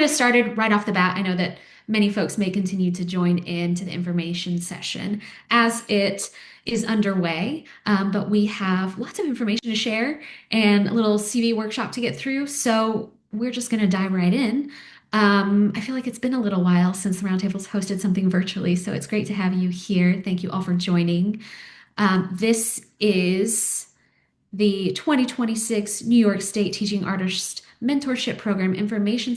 get us started right off the bat, I know that many folks may continue to join in to the information session as it is underway, but we have lots of information to share and a little CV workshop to get through. So we're just going to dive right in. I feel like it's been a little while since the Roundtable's hosted something virtually, so it's great to have you here. Thank you all for joining. This is the 2026 New York State Teaching Artist Mentorship Program information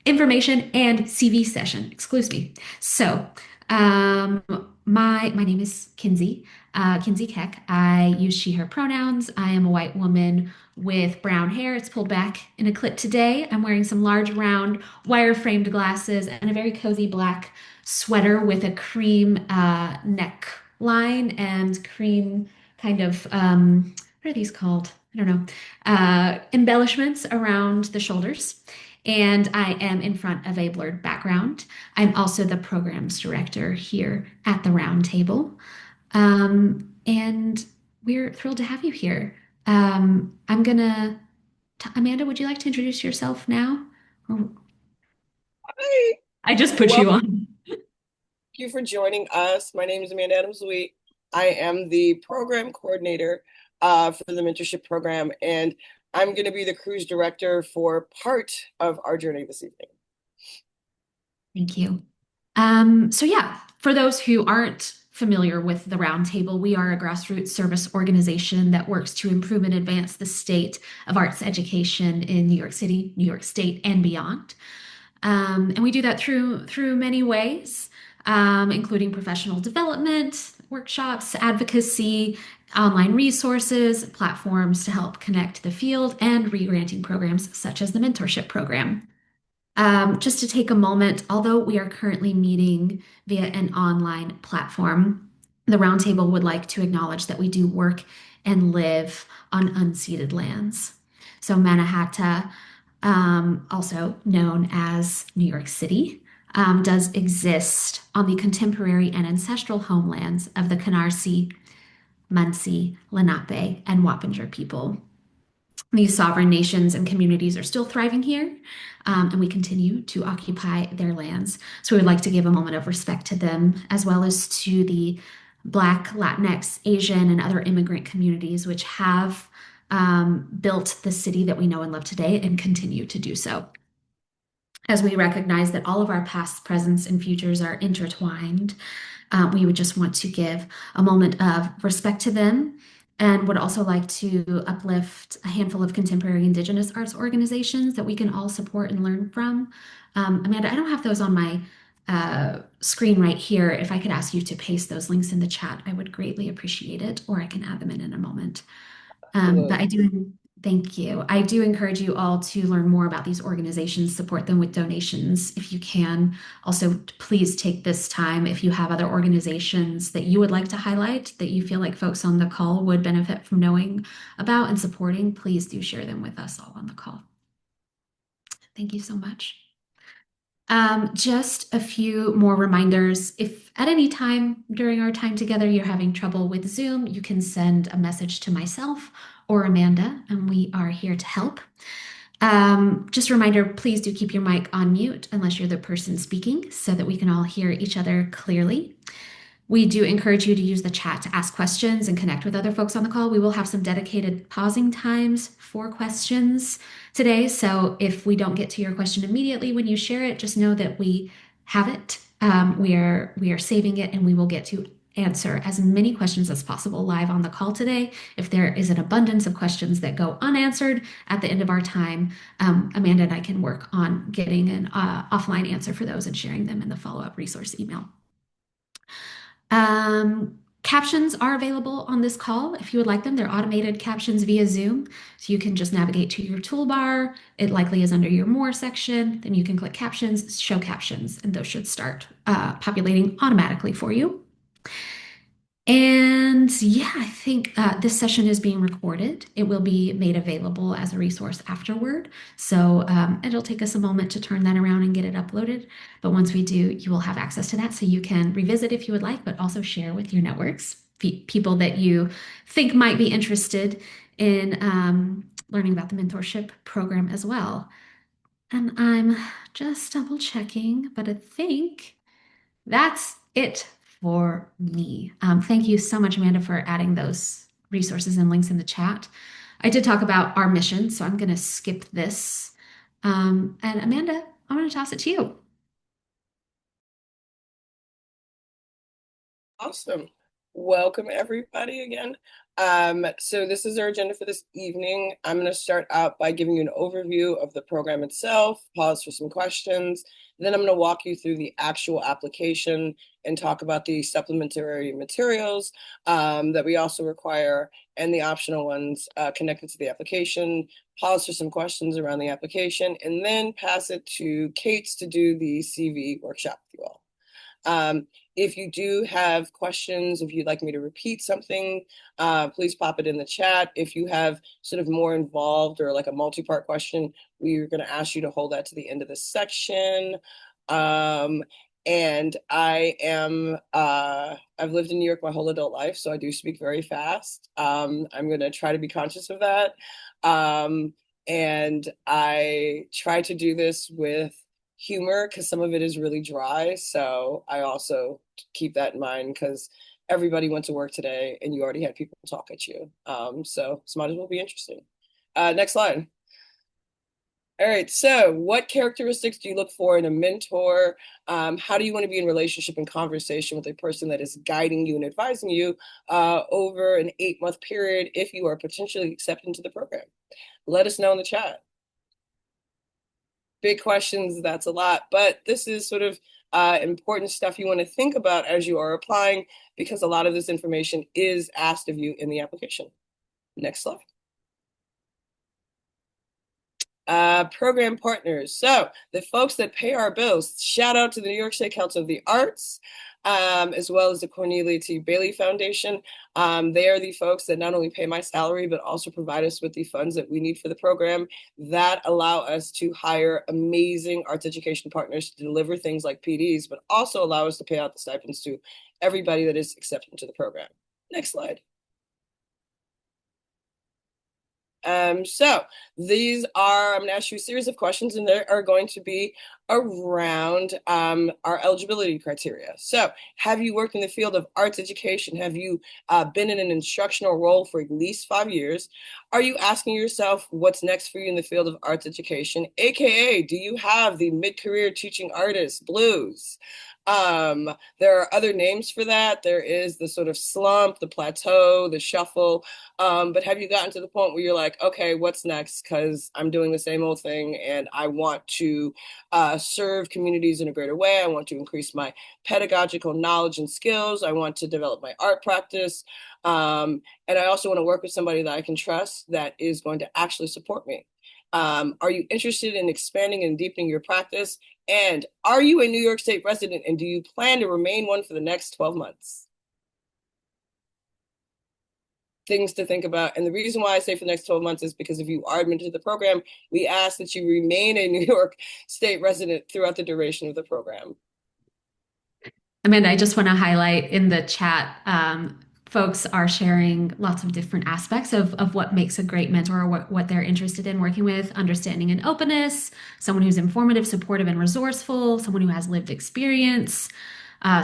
and CV session, excuse me. So, um, my name is Kinsey, Kinsey Keck. I use she, her pronouns. I am a white woman with brown hair. It's pulled back in a clip today. I'm wearing some large, round, wire-framed glasses and a very cozy black sweater with a cream neckline and cream kind of what are these called? I don't know. Embellishments around the shoulders. And I am in front of a blurred background. I'm also the programs director here at the Roundtable. And we're thrilled to have you here. Amanda, would you like to introduce yourself now? Or- Hi. I just put Well, you on. thank you for joining us. My name is Amanda Adams-Wheat. I am the program coordinator for the mentorship program, and I'm going to be the cruise director for part of our journey this evening. Thank you. So yeah, for those who aren't familiar with the Roundtable, we are a grassroots service organization that works to improve and advance the state of arts education in New York City, New York State, and beyond. And we do that through many ways, including professional development, workshops, advocacy, online resources, platforms to help connect the field, and regranting programs such as the mentorship program. Just to take a moment, although we are currently meeting via an online platform, the Roundtable would like to acknowledge that we do work and live on unceded lands. So Mannahatta, also known as New York City, does exist on the contemporary and ancestral homelands of the Canarsie, Munsee, Lenape, and Wappinger people. These sovereign nations and communities are still thriving here, and we continue to occupy their lands. So we would like to give a moment of respect to them, as well as to the Black, Latinx, Asian, and other immigrant communities which have built the city that we know and love today and continue to do so. As we recognize that all of our past, presents, and futures are intertwined, we would just want to give a moment of respect to them and would also like to uplift a handful of contemporary Indigenous arts organizations that we can all support and learn from. Amanda, I don't have those on my screen right here. If I could ask you to paste those links in the chat, I would greatly appreciate it, or I can add them in a moment. But I Absolutely. do, thank you. I do encourage you all to learn more about these organizations, support them with donations if you can. Also, please take this time if you have other organizations that you would like to highlight that you feel like folks on the call would benefit from knowing about and supporting. Please do share them with us all on the call. Thank you so much. Just a few more reminders. If at any time during our time together you're having trouble with Zoom, you can send a message to myself or Amanda, and we are here to help. Just a reminder, please do keep your mic on mute unless you're the person speaking so that we can all hear each other clearly. We do encourage you to use the chat to ask questions and connect with other folks on the call. We will have some dedicated pausing times for questions today. So if we don't get to your question immediately when you share it, just know that we have it. We are saving it, and we will get to answer as many questions as possible live on the call today. If there is an abundance of questions that go unanswered at the end of our time, Amanda and I can work on getting an offline answer for those and sharing them in the follow-up resource email. Captions are available on this call if you would like them. They're automated captions via Zoom. So you can just navigate to your toolbar. It likely is under your More section. Then you can click Captions, Show Captions, and those should start populating automatically for you. And yeah, I think this session is being recorded. It will be made available as a resource afterward. So it'll take us a moment to turn that around and get it uploaded. But once we do, you will have access to that. So you can revisit if you would like, but also share with your networks, people that you think might be interested in learning about the mentorship program as well. And I'm just double checking, but I think that's it for me. Thank you so much, Amanda, for adding those resources and links in the chat. I did talk about our mission, so I'm going to skip this. And Amanda, I'm going to toss it to you. Awesome. Welcome everybody again. So this is our agenda for this evening. I'm going to start out by giving you an overview of the program itself, pause for some questions. Then I'm going to walk you through the actual application and talk about the supplementary materials that we also require and the optional ones connected to the application, pause for some questions around the application, and then pass it to Kate to do the CV workshop with you all. If you do have questions, if you'd like me to repeat something, please pop it in the chat. If you have sort of more involved or like a multi-part question, we're going to ask you to hold that to the end of the section. And I've lived in New York my whole adult life, so I do speak very fast. I'm going to try to be conscious of that. And I try to do this with humor because some of it is really dry. So I also keep that in mind because everybody went to work today and you already had people talk at you. So might as well be interesting. Next slide. All right, so what characteristics do you look for in a mentor? How do you want to be in relationship and conversation with a person that is guiding you and advising you over an 8-month period if you are potentially accepted into the program? Let us know in the chat. Big questions, that's a lot, but this is sort of important stuff you want to think about as you are applying because a lot of this information is asked of you in the application. Next slide. Program partners. So the folks that pay our bills, shout out to the New York State Council of the Arts, as well as the Cornelia T. Bailey Foundation. They are the folks that not only pay my salary, but also provide us with the funds that we need for the program that allow us to hire amazing arts education partners to deliver things like PDs, but also allow us to pay out the stipends to everybody that is accepted into the program. Next slide. So these are, I'm going to ask you a series of questions and they are going to be around our eligibility criteria. So have you worked in the field of arts education? Have you been in an instructional role for at least 5 years? Are you asking yourself what's next for you in the field of arts education? AKA, do you have the mid-career teaching artist blues? There are other names for that. There is the sort of slump, the plateau, the shuffle. But have you gotten to the point where you're like, okay, what's next? Because I'm doing the same old thing and I want to serve communities in a greater way. I want to increase my pedagogical knowledge and skills. I want to develop my art practice. And I also want to work with somebody that I can trust that is going to actually support me. Are you interested in expanding and deepening your practice? And are you a New York State resident and do you plan to remain one for the next 12 months? Things to think about. And the reason why I say for the next 12 months is because if you are admitted to the program, we ask that you remain a New York State resident throughout the duration of the program. Amanda, I just want to highlight in the chat, folks are sharing lots of different aspects of what makes a great mentor or what they're interested in working with, understanding and openness, someone who's informative, supportive, and resourceful, someone who has lived experience,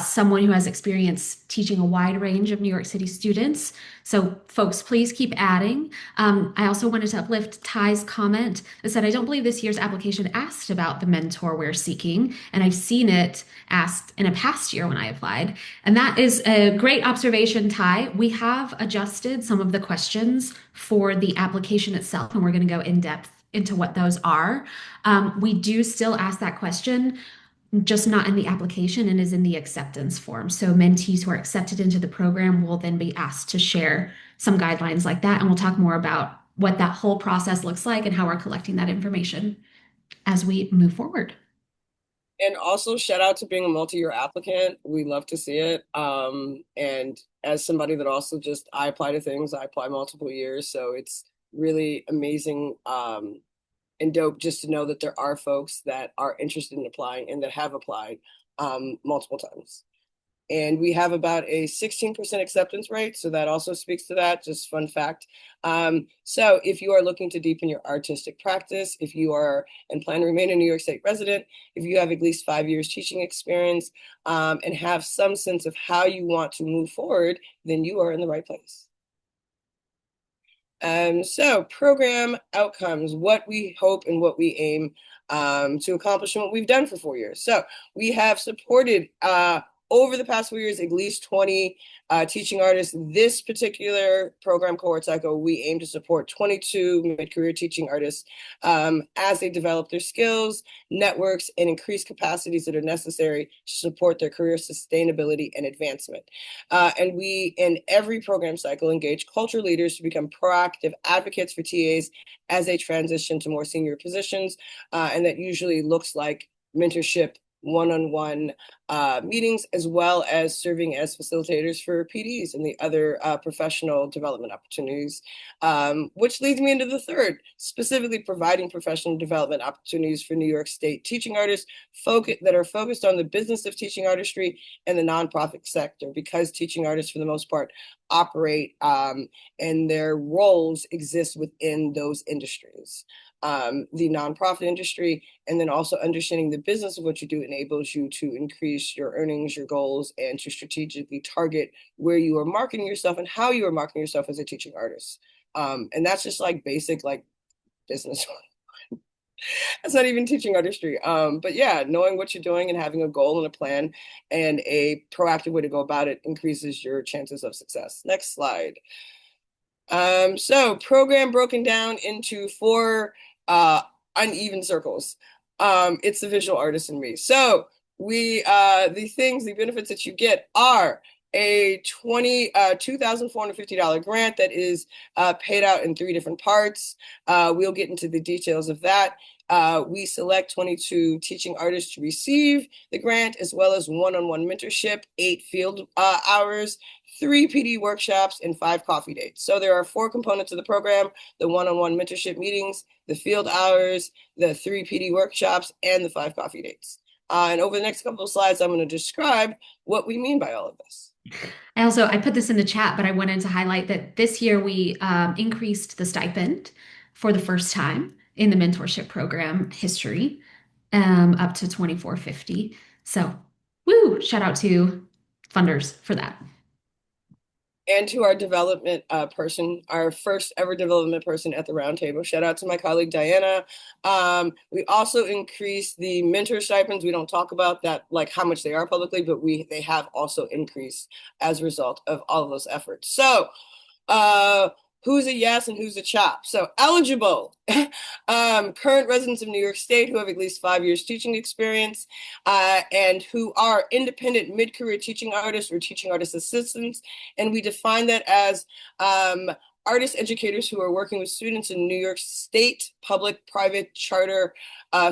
someone who has experience teaching a wide range of New York City students. So folks, please keep adding. I also wanted to uplift Ty's comment that said, I don't believe this year's application asked about the mentor we're seeking, and I've seen it asked in a past year when I applied. And that is a great observation, Ty. We have adjusted some of the questions for the application itself, and we're going to go in depth into what those are. We do still ask that question, just not in the application and is in the acceptance form. So mentees who are accepted into the program will then be asked to share some guidelines like that. And we'll talk more about what that whole process looks like and how we're collecting that information as we move forward. And also shout out to being a multi-year applicant. We love to see it. And as somebody that also just, I apply to things, I apply multiple years. So it's really amazing and dope just to know that there are folks that are interested in applying and that have applied multiple times. And we have about a 16% acceptance rate. So that also speaks to that, just fun fact. So if you are looking to deepen your artistic practice, if you are and plan to remain a New York State resident, if you have at least 5 years teaching experience, and have some sense of how you want to move forward, then you are in the right place. So program outcomes, what we hope and what we aim to accomplish and what we've done for 4 years. So we have supported over the past 4 years, at least 20 teaching artists. This particular program cohort cycle, we aim to support 22 mid-career teaching artists as they develop their skills, networks, and increase capacities that are necessary to support their career sustainability and advancement. And we, in every program cycle, engage culture leaders to become proactive advocates for TAs as they transition to more senior positions. And that usually looks like mentorship, one-on-one meetings, as well as serving as facilitators for PDs and the other professional development opportunities, which leads me into the third, specifically providing professional development opportunities for New York State teaching artists that are focused on the business of teaching artistry and the nonprofit sector, because teaching artists, for the most part, operate and their roles exist within those industries. The nonprofit industry, and then also understanding the business of what you do enables you to increase your earnings, your goals, and to strategically target where you are marketing yourself and how you are marketing yourself as a teaching artist. And that's just like basic like business. That's not even teaching artistry. But yeah, knowing what you're doing and having a goal and a plan and a proactive way to go about it increases your chances of success. Next slide. So program broken down into 4 uneven circles. It's the visual artist in me. So the benefits that you get are a $2,450 grant that is paid out in 3 different parts. We'll get into the details of that. We select 22 teaching artists to receive the grant, as well as one-on-one mentorship, 8 field hours, 3 PD workshops, and 5 coffee dates. So there are 4 components of the program: the one-on-one mentorship meetings, the field hours, the 3 PD workshops, and the 5 coffee dates. And over the next couple of slides, I'm going to describe what we mean by all of this. I put this in the chat, but I wanted to highlight that this year we increased the stipend for the first time in the mentorship program history, up to $2,450. So, woo! Shout out to funders for that. And to our development person, our first ever development person at the roundtable. Shout out to my colleague, Diana. We also increased the mentor stipends. We don't talk about that, like how much they are publicly, but they have also increased as a result of all of those efforts. So who's a yes and who's a chop? So eligible, current residents of New York State who have at least 5 years teaching experience, and who are independent mid-career teaching artists or teaching artist assistants. And we define that as artist educators who are working with students in New York State public, private, charter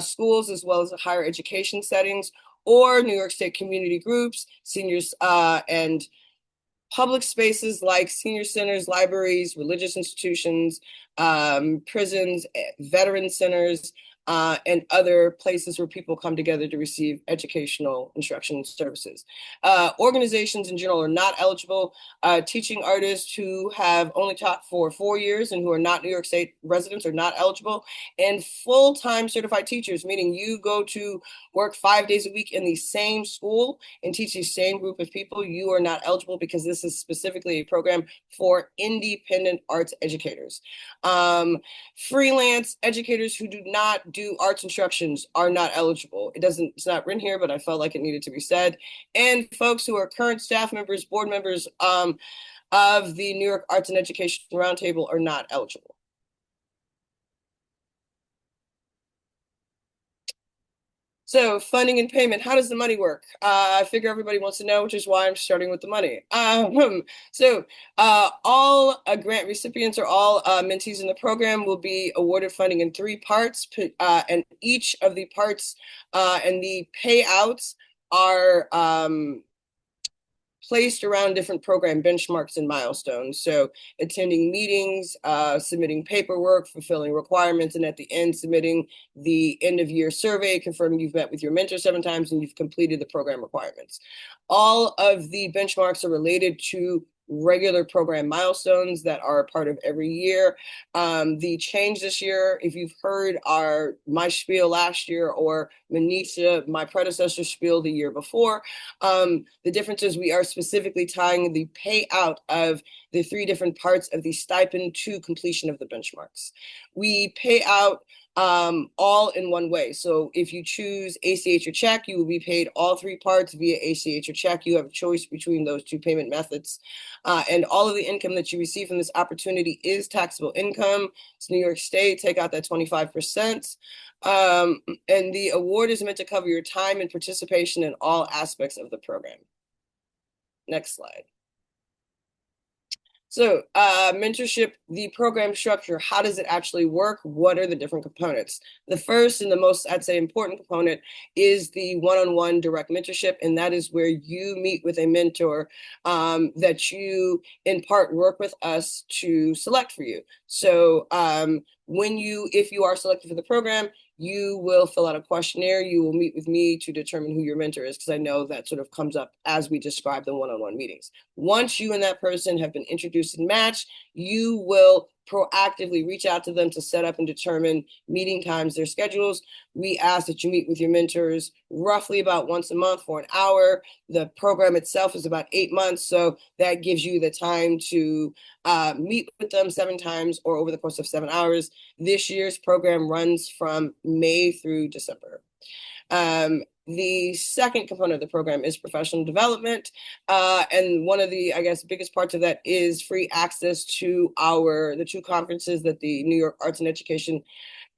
schools, as well as higher education settings, or New York State community groups, seniors, and public spaces like senior centers, libraries, religious institutions, prisons, veteran centers, and other places where people come together to receive educational instruction services. Organizations in general are not eligible. Teaching artists who have only taught for 4 years and who are not New York State residents are not eligible. And full-time certified teachers, meaning you go to work 5 days a week in the same school and teach the same group of people, you are not eligible, because this is specifically a program for independent arts educators. Freelance educators who do not do arts instructions are not eligible. It's not written here, but I felt like it needed to be said. And folks who are current staff members, board members of the New York Arts and Education Roundtable are not eligible. So funding and payment, how does the money work? I figure everybody wants to know, which is why I'm starting with the money. All grant recipients or all mentees in the program will be awarded funding in 3 parts, and each of the parts and the payouts are placed around different program benchmarks and milestones. So attending meetings, submitting paperwork, fulfilling requirements, and at the end, submitting the end of year survey, confirming you've met with your mentor 7 times and you've completed the program requirements. All of the benchmarks are related to regular program milestones that are a part of every year. The change this year, if you've heard my spiel last year or Manisha, my predecessor's spiel the year before, the difference is we are specifically tying the payout of the 3 different parts of the stipend to completion of the benchmarks. We pay out all in one way. So if you choose ACH or check, you will be paid all 3 parts via ACH or check. You have a choice between those 2 payment methods. And all of the income that you receive from this opportunity is taxable income. It's New York State, take out that 25%. And the award is meant to cover your time and participation in all aspects of the program. Next slide. So mentorship, the program structure, how does it actually work? What are the different components? The first and the most, I'd say, important component is the one-on-one direct mentorship. And that is where you meet with a mentor that you, in part, work with us to select for you. So if you are selected for the program, you will fill out a questionnaire. You will meet with me to determine who your mentor is, because I know that sort of comes up as we describe the one-on-one meetings. Once you and that person have been introduced and matched, you will proactively reach out to them to set up and determine meeting times, their schedules. We ask that you meet with your mentors roughly about once a month for an hour. The program itself is about 8 months, so that gives you the time to meet with them 7 times or over the course of 7 hours. This year's program runs from May through December. The second component of the program is professional development. And one of the, I guess, biggest parts of that is free access to the 2 conferences that the New York Arts and Education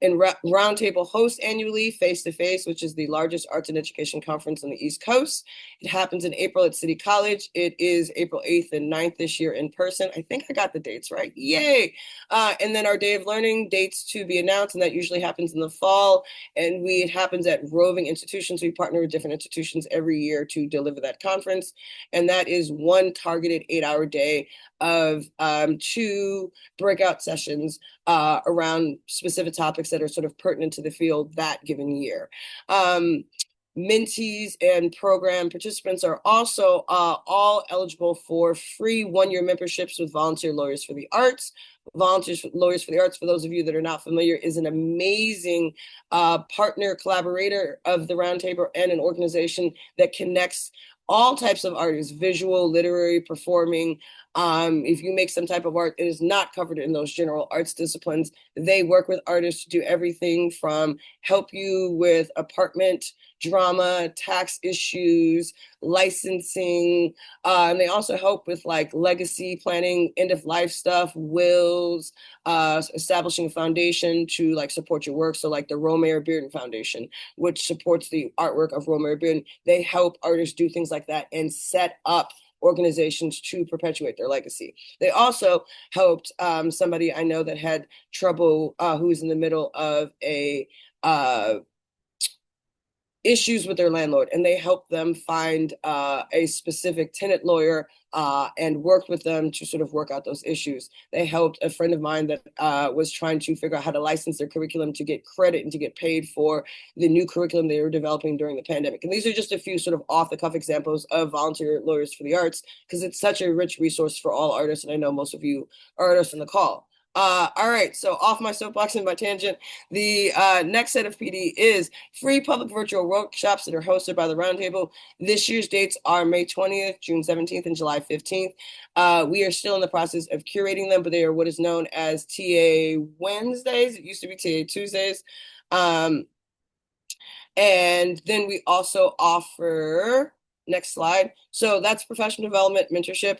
and Roundtable hosts annually, Face to Face, which is the largest arts and education conference on the East Coast. It happens in April at City College. It is April 8th and 9th this year in person. I think I got the dates right. Yay! And then our Day of Learning, dates to be announced, and that usually happens in the fall. And it happens at roving institutions. We partner with different institutions every year to deliver that conference. And that is one targeted 8-hour day of 2 breakout sessions around specific topics that are sort of pertinent to the field that given year. Mentees and program participants are also all eligible for free 1-year memberships with Volunteer Lawyers for the Arts. Lawyers for the Arts, for those of you that are not familiar, is an amazing partner collaborator of the Roundtable and an organization that connects all types of artists, visual, literary, performing. If you make some type of art, it is not covered in those general arts disciplines. They work with artists to do everything from help you with apartment, drama, tax issues, licensing. And they also help with like legacy planning, end of life stuff, wills, establishing a foundation to like support your work. So like the Romare Bearden Foundation, which supports the artwork of Romare Bearden, they help artists do things like that and set up organizations to perpetuate their legacy. They also helped somebody I know that had trouble, who's in the middle of issues with their landlord, and they helped them find a specific tenant lawyer and worked with them to sort of work out those issues. They helped a friend of mine that was trying to figure out how to license their curriculum to get credit and to get paid for the new curriculum they were developing during the pandemic. And these are just a few sort of off-the-cuff examples of Volunteer Lawyers for the Arts, because it's such a rich resource for all artists, and I know most of you are artists on the call. All right, so off my soapbox and my tangent, the next set of PD is free public virtual workshops that are hosted by the Roundtable. This year's dates are May 20th, June 17th, and July 15th. We are still in the process of curating them, but they are what is known as TA Wednesdays. It used to be TA Tuesdays. And then we also offer... Next slide. So that's professional development, mentorship.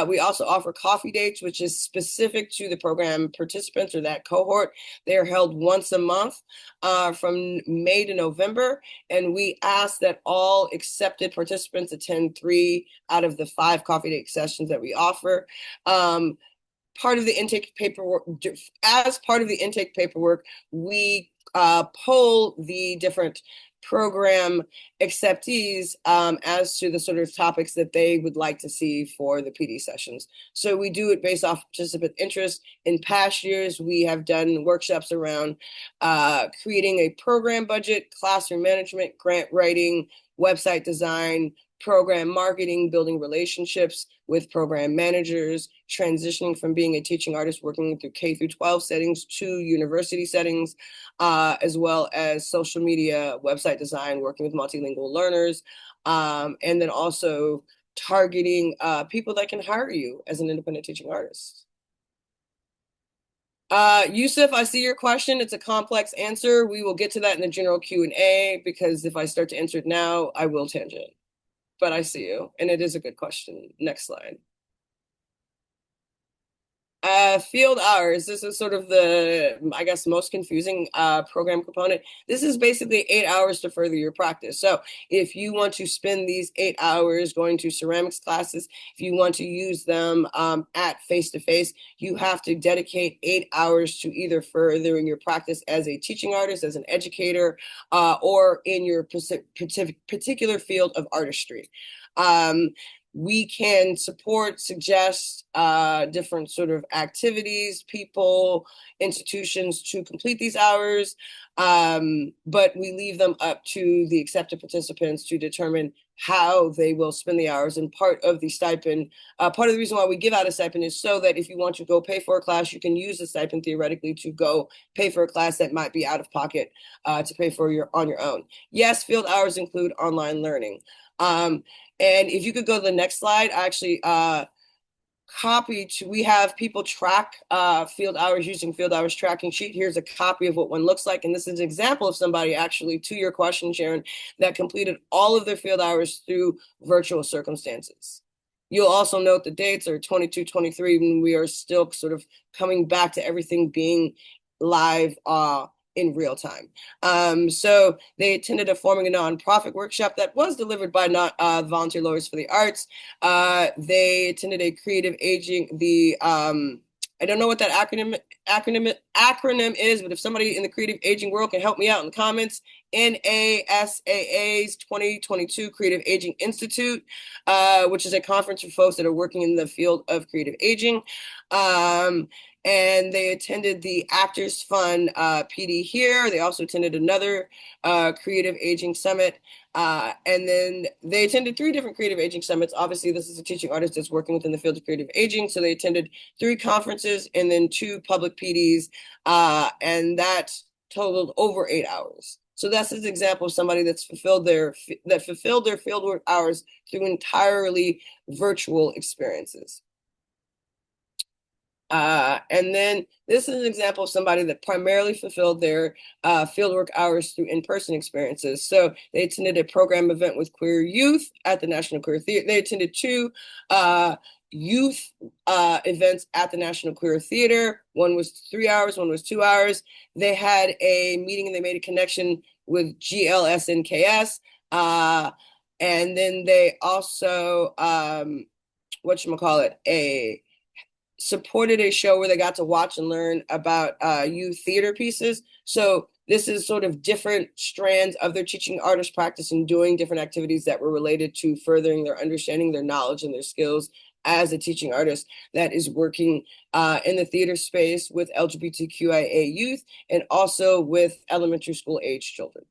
We also offer coffee dates, which is specific to the program participants or that cohort. They are held once a month from May to November. And we ask that all accepted participants attend 3 out of the 5 coffee date sessions that we offer. Part of the intake paperwork, we poll the different program acceptees as to the sort of topics that they would like to see for the PD sessions. So we do it based off participant interest. In past years, we have done workshops around creating a program budget, classroom management, grant writing, website design, program marketing, building relationships with program managers, transitioning from being a teaching artist working through K through 12 settings to university settings, as well as social media, website design, working with multilingual learners, and then also targeting people that can hire you as an independent teaching artist. Yusuf, I see your question. It's a complex answer. We will get to that in the general Q&A because if I start to answer it now, I will tangent. But I see you, and it is a good question. Next slide. Field hours. This is sort of the, I guess, most confusing program component. This is basically 8 hours to further your practice. So if you want to spend these 8 hours going to ceramics classes, if you want to use them at face-to-face, you have to dedicate 8 hours to either furthering your practice as a teaching artist, as an educator, or in your particular field of artistry. We can support, suggest different sort of activities, people, institutions to complete these hours, but we leave them up to the accepted participants to determine how they will spend the hours. And part of the stipend, part of the reason why we give out a stipend is so that if you want to go pay for a class, you can use the stipend theoretically to go pay for a class that might be out of pocket to pay for on your own. Yes, field hours include online learning. And if you could go to the next slide, I actually we have people track field hours using field hours tracking sheet. Here's a copy of what one looks like. And this is an example of somebody actually, to your question, Sharon, that completed all of their field hours through virtual circumstances. You'll also note the dates are 22, 23, when we are still sort of coming back to everything being live in real time. So they attended a forming a nonprofit workshop that was delivered by Volunteer Lawyers for the Arts. They attended a creative aging, I don't know what that acronym is, but if somebody in the creative aging world can help me out in the comments, NASAA's 2022 Creative Aging Institute, which is a conference for folks that are working in the field of creative aging. And they attended the Actors Fund PD here. They also attended another creative aging summit. And then they attended 3 different creative aging summits. Obviously, this is a teaching artist that's working within the field of creative aging. So they attended 3 conferences and then 2 public PDs. And that totaled over 8 hours. So that's an example of somebody that's fulfilled their fieldwork hours through entirely virtual experiences. And then this is an example of somebody that primarily fulfilled their fieldwork hours through in-person experiences. So they attended a program event with queer youth at the National Queer Theater. They attended 2 youth events at the National Queer Theater. One was 3 hours, one was 2 hours. They had a meeting and they made a connection with GLSNKS. And then they also, supported a show where they got to watch and learn about youth theater pieces. So this is sort of different strands of their teaching artist practice and doing different activities that were related to furthering their understanding, their knowledge, and their skills as a teaching artist that is working in the theater space with LGBTQIA youth and also with elementary school age children.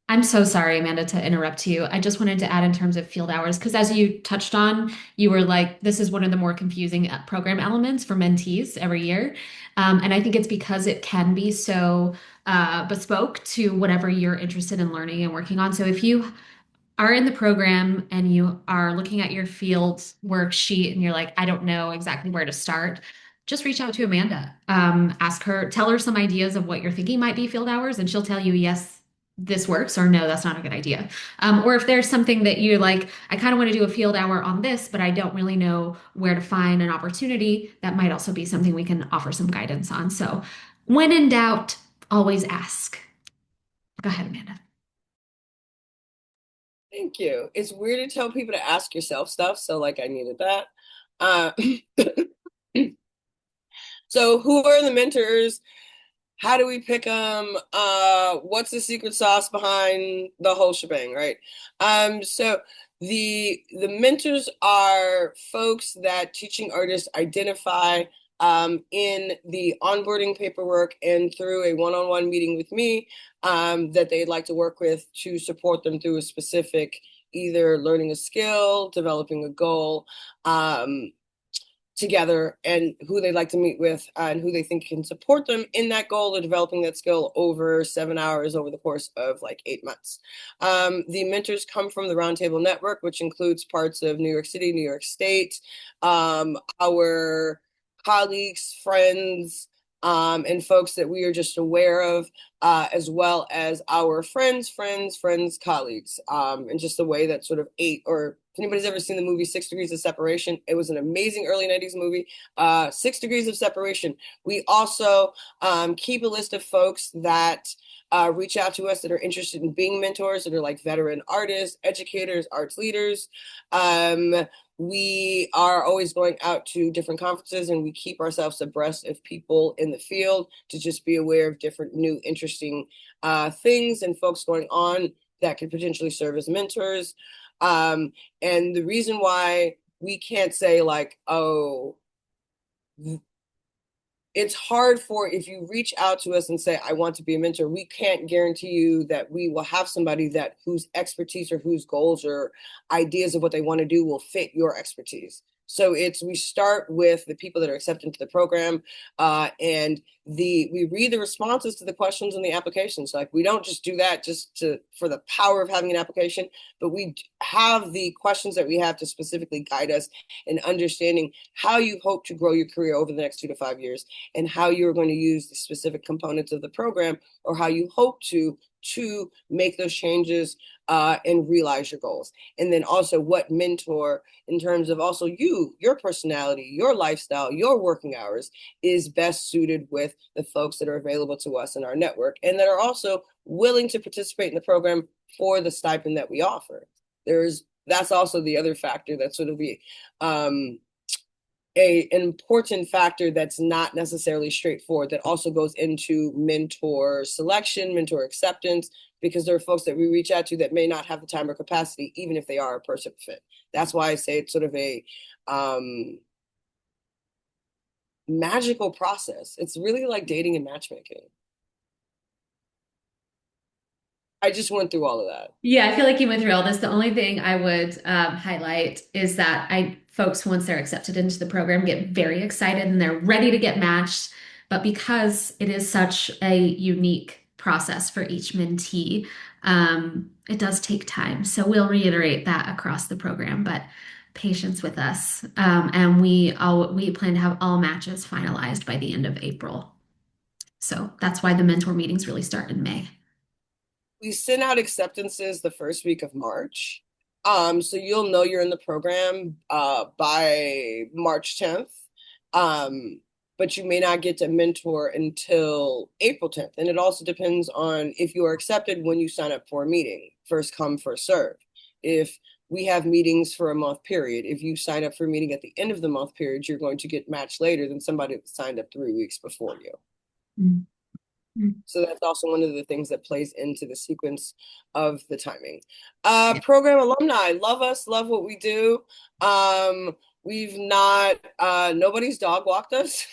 I'm so sorry, Amanda, to interrupt you. I just wanted to add in terms of field hours, because as you touched on, you were like, this is one of the more confusing program elements for mentees every year. And I think it's because it can be so bespoke to whatever you're interested in learning and working on. So if you are in the program and you are looking at your field worksheet and you're like, I don't know exactly where to start, just reach out to Amanda. Ask her, tell her some ideas of what you're thinking might be field hours, and she'll tell you, yes, this works, or no, that's not a good idea. Or if there's something that you're like, I kind of want to do a field hour on this, but I don't really know where to find an opportunity, that might also be something we can offer some guidance on. So when in doubt, always ask. Go ahead, Amanda. Thank you. It's weird to tell people to ask yourself stuff, so like I needed that. So who are the mentors? how do we pick them? What's the secret sauce behind the whole shebang, right? So the mentors are folks that teaching artists identify in the onboarding paperwork and through a one-on-one meeting with me that they'd like to work with to support them through a specific either learning a skill, developing a goal, together, and who they'd like to meet with and who they think can support them in that goal of developing that skill over 7 hours over the course of like 8 months. The mentors come from the Roundtable Network, which includes parts of New York City, New York State, our colleagues, friends, and folks that we are just aware of, as well as our friends, colleagues, and just the way that sort of if anybody's ever seen the movie 6 Degrees of Separation, it was an amazing early 90s movie. 6 Degrees of Separation. We also keep a list of folks that reach out to us that are interested in being mentors, that are like veteran artists, educators, arts leaders. We are always going out to different conferences, and we keep ourselves abreast of people in the field to just be aware of different new interesting things and folks going on that could potentially serve as mentors. And the reason why we can't say like, oh, it's hard for if you reach out to us and say, I want to be a mentor, we can't guarantee you that we will have somebody that whose expertise or whose goals or ideas of what they want to do will fit your expertise. So we start with the people that are accepted into the program, and we read the responses to the questions in the applications. Like we don't just do that for the power of having an application, but we have the questions that we have to specifically guide us in understanding how you hope to grow your career over the next 2 to 5 years, and how you're going to use the specific components of the program, or how you hope to make those changes and realize your goals. And then also what mentor, in terms of also your personality, your lifestyle, your working hours, is best suited with the folks that are available to us in our network, and that are also willing to participate in the program for the stipend that we offer. That's also the other factor that's sort of an important factor that's not necessarily straightforward, that also goes into mentor selection, mentor acceptance, because there are folks that we reach out to that may not have the time or capacity, even if they are a perfect fit. That's why I say it's sort of a magical process. It's really like dating and matchmaking. I just went through all of that. Yeah, I feel like you went through all this. The only thing I would highlight is that folks, once they're accepted into the program, get very excited and they're ready to get matched. But because it is such a unique process for each mentee, it does take time. So we'll reiterate that across the program, but patience with us. And we plan to have all matches finalized by the end of April. So that's why the mentor meetings really start in May. We send out acceptances the first week of March. So you'll know you're in the program by March 10th. But you may not get to mentor until April 10th. And it also depends on if you are accepted when you sign up for a meeting. First come, first serve. If we have meetings for a month period, if you sign up for a meeting at the end of the month period, you're going to get matched later than somebody that signed up 3 weeks before you. Mm-hmm. So that's also one of the things that plays into the sequence of the timing. Program alumni, love us, love what we do. We've not, nobody's dog walked us.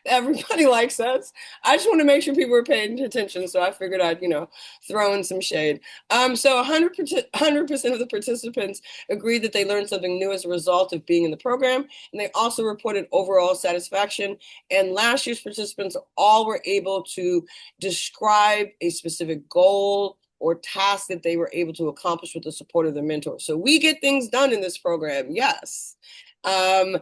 Everybody likes us. I just want to make sure people are paying attention, so I figured I'd, throw in some shade. So 100% of the participants agreed that they learned something new as a result of being in the program, and they also reported overall satisfaction. And last year's participants all were able to describe a specific goal or task that they were able to accomplish with the support of their mentor. So we get things done in this program, yes. And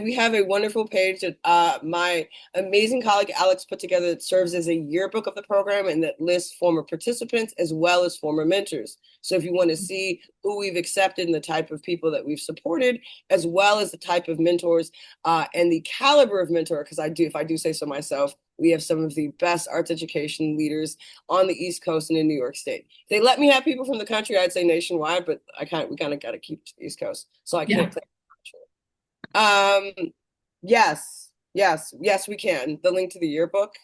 we have a wonderful page that my amazing colleague Alex put together that serves as a yearbook of the program, and that lists former participants as well as former mentors. So if you want to see who we've accepted and the type of people that we've supported, as well as the type of mentors and the caliber of mentor, because if I do say so myself, we have some of the best arts education leaders on the East Coast and in New York State. If they let me have people from the country, I'd say nationwide, but we kind of got to keep to the East Coast, so I can't claim. Yes, we can. The link to the yearbook.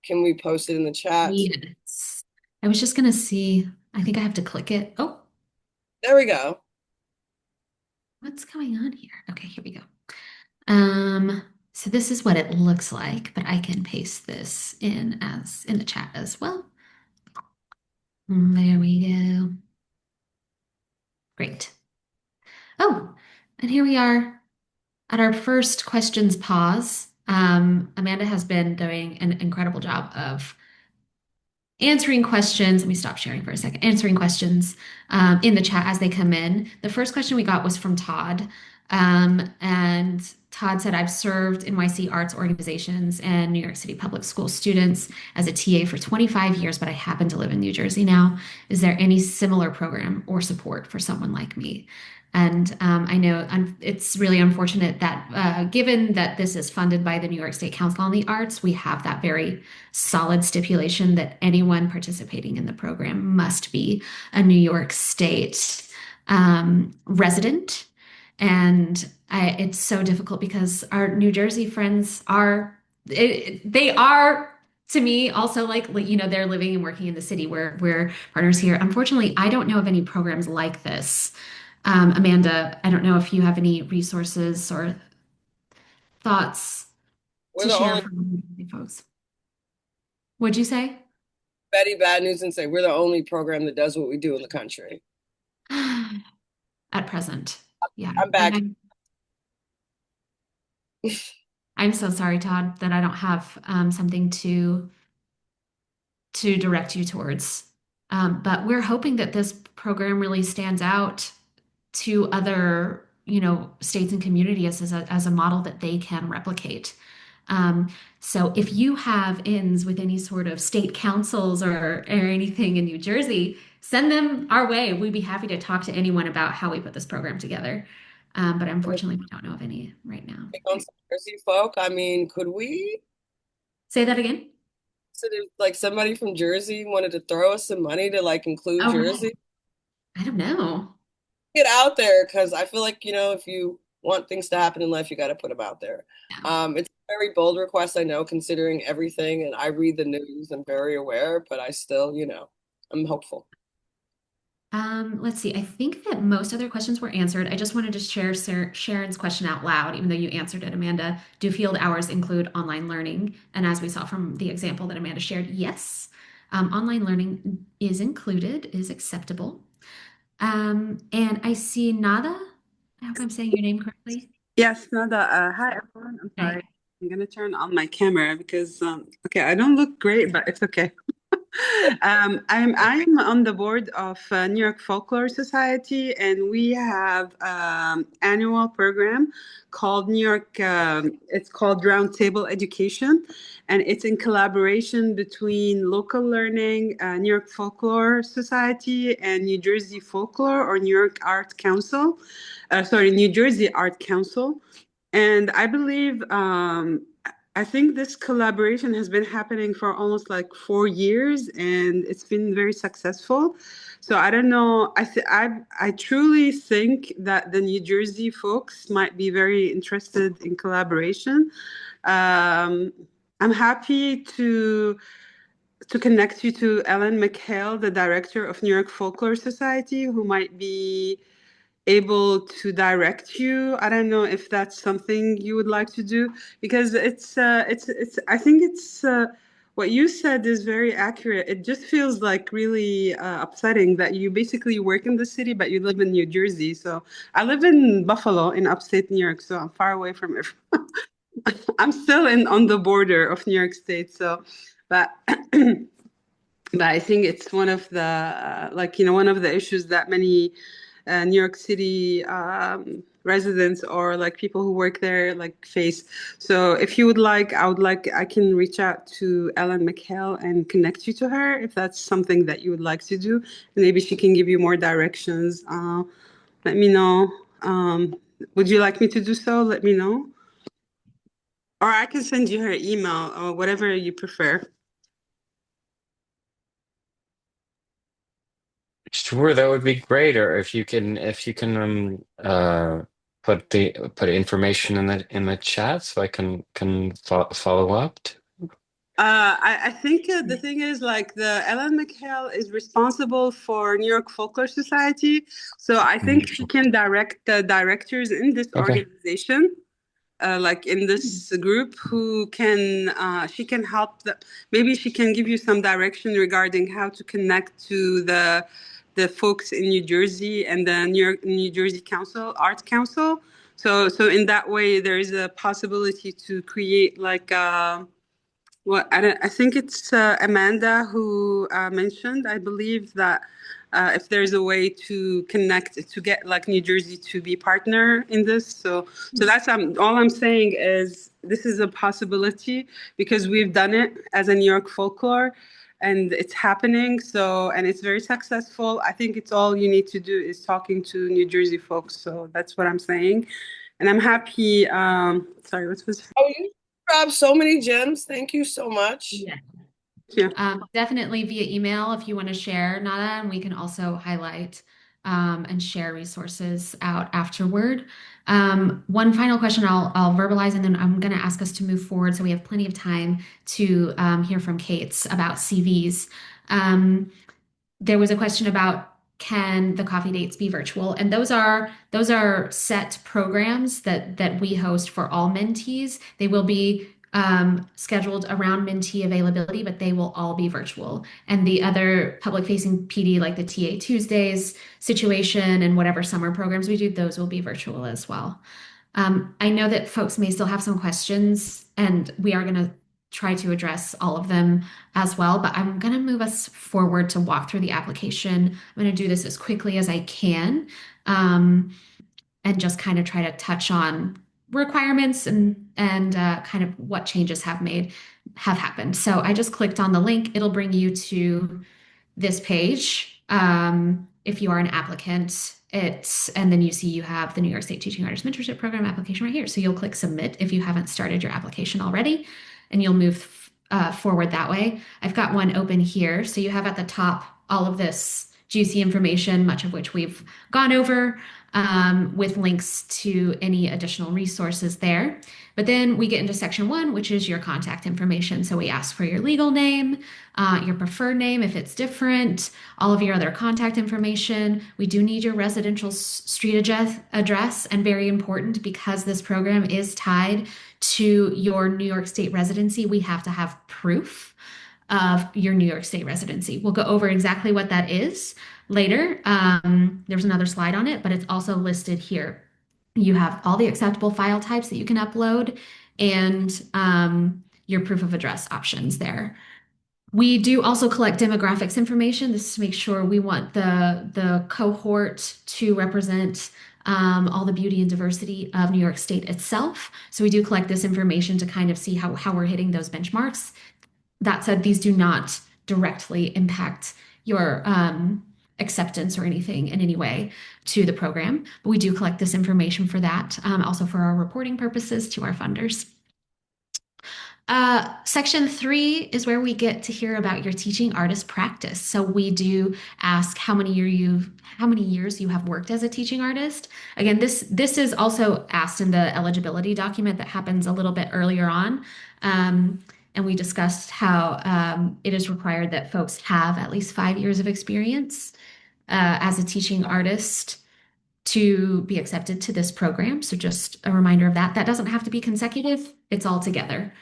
Can we post it in the chat? Yes. I was just gonna see. I think I have to click it. Oh, There we go. what's going on here? Okay, here we go. Um, so this is what it looks like, but I can paste this in as in the chat as well. There we go. Great. Oh, and here we are at our first questions pause. Amanda has been doing an incredible job of answering questions. Let me stop sharing for a second. Answering questions in the chat as they come in. The first question we got was from Todd. And Todd said, I've served NYC Arts organizations and New York City public school students as a TA for 25 years, but I happen to live in New Jersey now. Is there any similar program or support for someone like me? And I know it's really unfortunate that given that this is funded by the New York State Council on the Arts, we have that very solid stipulation that anyone participating in the program must be a New York State resident. And it's so difficult because our New Jersey friends they are to me also like they're living and working in the city where we're partners here. Unfortunately, I don't know of any programs like this. Amanda, I don't know if you have any resources or thoughts We're to the share only from the folks. What'd you say? Betty Bad News and say we're the only program that does what we do in the country. At present. Yeah. I'm And back. I'm so sorry, Todd, that I don't have something to direct you towards. But we're hoping that this program really stands out to other, states and communities as a model that they can replicate. Um, so if you have ins with any sort of state councils or anything in New Jersey, send them our way. We'd be happy to talk to anyone about how we put this program together. But unfortunately, we don't know of any right now. On some Jersey folk. I mean, could we? Say that again. So if like somebody from Jersey wanted to throw us some money to like include Oh, Jersey, I don't know. get out there because I feel like, if you want things to happen in life, you got to put them out there. Yeah. It's a very bold request, I know, considering everything. And I read the news, I'm very aware, but I still, I'm hopeful. Let's see. I think that most other questions were answered. I just wanted to share Sharon's question out loud, even though you answered it, Amanda. Do field hours include online learning? And as we saw from the example that Amanda shared, yes. Online learning is included, is acceptable. And I see Nada. I hope I'm saying your name correctly. Yes, Nada. Hi, everyone. I'm Hi. sorry. I'm gonna turn on my camera because okay, I don't look great, but it's okay. I'm on the board of New York Folklore Society, and we have annual program called New York. It's called Roundtable Education, and it's in collaboration between local learning, New York Folklore Society, and New Jersey Folklore or New York Art Council. Sorry, New Jersey Art Council, and I believe. I think this collaboration has been happening for almost like 4 years, and it's been very successful. So I don't know. I truly think that the New Jersey folks might be very interested in collaboration. Um, I'm happy to connect you to Ellen McHale, the director of New York Folklore Society, who might be able to direct you. I don't know if that's something you would like to do because it's I think it's what you said is very accurate. It just feels like really upsetting that you basically work in the city but you live in New Jersey. So I live in Buffalo in upstate New York, so I'm far away from everyone. I'm still in on the border of New York State, so but but I think it's one of the one of the issues that many New York City residents or like people who work there like face. So if you would like, I can reach out to Ellen McHale and connect you to her if that's something that you would like to do. Maybe she can give you more directions. Let me know. Would you like me to do so? Let me know. Or I can send you her email or whatever you prefer. Sure, that would be great. Or if you can put information in the chat so I can follow up. I think the thing is like the Ellen McHale is responsible for New York Folklore Society, so I think she can direct the directors in this Okay. organization, like in this group, who can she can help. Maybe she can give you some direction regarding how to connect to the folks in New Jersey and the New Jersey Council, Arts Council. So in that way, there is a possibility to create like. Well, I think it's Amanda who mentioned, I believe, that if there's a way to connect, to get like New Jersey to be partner in this. So that's all I'm saying is this is a possibility because we've done it as a New York folklore and it's happening. So, and it's very successful. I think it's all you need to do is talking to New Jersey folks. So that's what I'm saying. And I'm happy. Sorry, what was Oh, you dropped so many gems. Thank you so much. Yeah. Yeah. Definitely via email if you want to share, Nada, and we can also highlight and share resources out afterward. One final question I'll verbalize, and then I'm going to ask us to move forward so we have plenty of time to hear from Kate's about CVs. There was a question about can the coffee dates be virtual? And those are set programs that we host for all mentees. They will be scheduled around mentee availability, but they will all be virtual. And the other public facing PD, like the TA Tuesdays situation and whatever summer programs we do, those will be virtual as well. I know that folks may still have some questions, and we are going to try to address all of them as well, but I'm going to move us forward to walk through the application. I'm going to do this as quickly as I can, and just kind of try to touch on requirements and kind of what changes have happened. So I just clicked on the link. It'll bring you to this page. If you are an applicant, and then you see you have the New York State Teaching Artist Mentorship Program application right here. So you'll click submit if you haven't started your application already, and you'll move forward that way. I've got one open here. So you have at the top all of this juicy information, much of which we've gone over, with links to any additional resources there. But then we get into section 1, which is your contact information. So we ask for your legal name, your preferred name if it's different, all of your other contact information. We do need your residential street address, and very important because this program is tied to your New York State residency, we have to have proof of your New York State residency. We'll go over exactly what that is later. There's another slide on it, but it's also listed here. You have all the acceptable file types that you can upload and your proof of address options there. We do also collect demographics information. This is to make sure we want the cohort to represent all the beauty and diversity of New York State itself. So we do collect this information to kind of see how we're hitting those benchmarks. That said, these do not directly impact your acceptance or anything in any way to the program, but we do collect this information for that, also for our reporting purposes to our funders. Section 3 is where we get to hear about your teaching artist practice. So we do ask how many years you have worked as a teaching artist. Again, this is also asked in the eligibility document that happens a little bit earlier on. And we discussed how it is required that folks have at least 5 years of experience as a teaching artist to be accepted to this program. So just a reminder of that. That doesn't have to be consecutive. It's all together.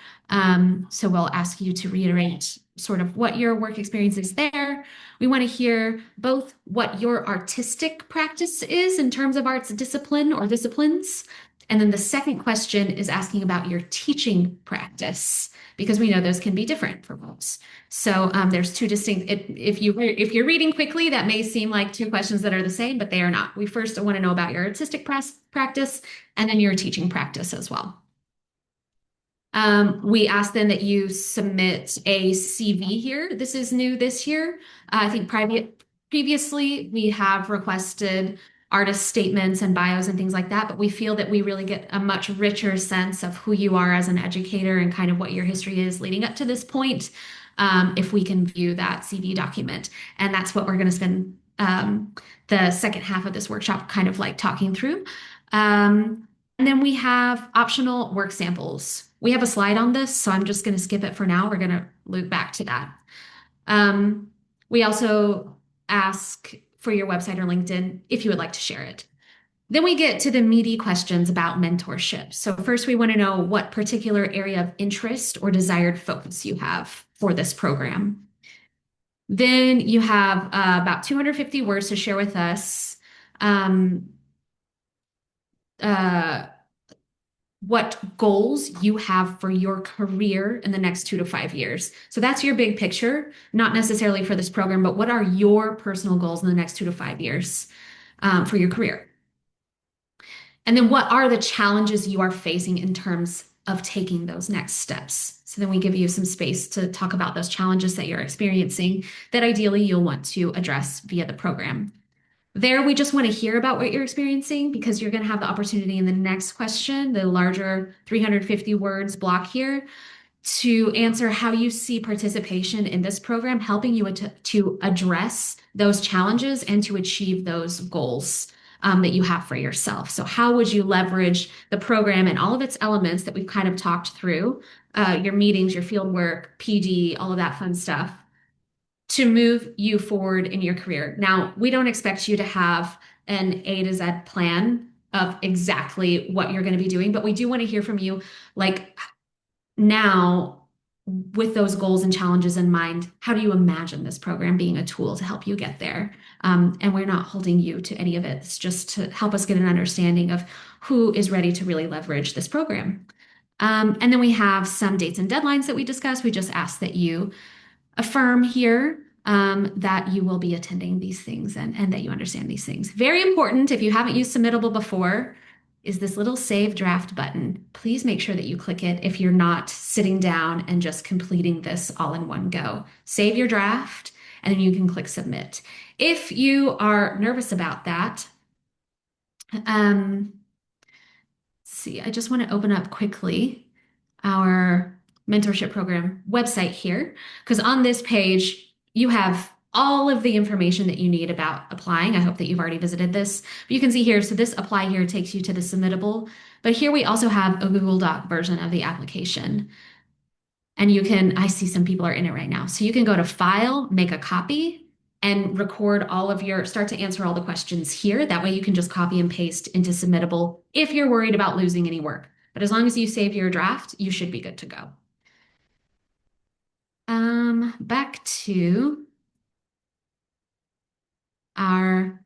So we'll ask you to reiterate sort of what your work experience is there. We want to hear both what your artistic practice is in terms of arts discipline or disciplines. And then the second question is asking about your teaching practice, because we know those can be different for folks. So there's two distinct, if you're reading quickly, that may seem like two questions that are the same, but they are not. We first want to know about your artistic practice and then your teaching practice as well. We ask then that you submit a CV here. This is new this year. I think previously we have requested artist statements and bios and things like that, but we feel that we really get a much richer sense of who you are as an educator and kind of what your history is leading up to this point, if we can view that CV document. And that's what we're going to spend the second half of this workshop kind of like talking through. then we have optional work samples. We have a slide on this, so I'm just going to skip it for now. We're going to loop back to that. We also ask for your website or LinkedIn if you would like to share it. Then we get to the meaty questions about mentorship. So first we want to know what particular area of interest or desired focus you have for this program. Then you have about 250 words to share with us. What goals you have for your career in the next 2 to 5 years. So that's your big picture, not necessarily for this program, but what are your personal goals in the next 2 to 5 years for your career? And then what are the challenges you are facing in terms of taking those next steps? So then we give you some space to talk about those challenges that you're experiencing that ideally you'll want to address via the program. There, we just want to hear about what you're experiencing because you're going to have the opportunity in the next question, the larger 350 words block here, to answer how you see participation in this program helping you to address those challenges and to achieve those goals that you have for yourself. So how would you leverage the program and all of its elements that we've kind of talked through, your meetings, your field work, PD, all of that fun stuff, to move you forward in your career? Now, we don't expect you to have an A to Z plan of exactly what you're going to be doing, but we do want to hear from you, like, now, with those goals and challenges in mind, how do you imagine this program being a tool to help you get there? And we're not holding you to any of it. It's just to help us get an understanding of who is ready to really leverage this program. And then we have some dates and deadlines that we discussed. We just ask that you affirm here that you will be attending these things and that you understand these things. Very important, if you haven't used Submittable before, is this little save draft button. Please make sure that you click it if you're not sitting down and just completing this all in one go. Save your draft and then you can click submit. If you are nervous about that, see, I just want to open up quickly our mentorship program website here, because on this page, you have all of the information that you need about applying. I hope that you've already visited this. But you can see here, so this apply here takes you to the submittable. But here we also have a Google Doc version of the application. And you can, I see some people are in it right now. So you can go to File, make a copy, and record all of your, start to answer all the questions here. That way you can just copy and paste into submittable if you're worried about losing any work. But as long as you save your draft, you should be good to go. Back to our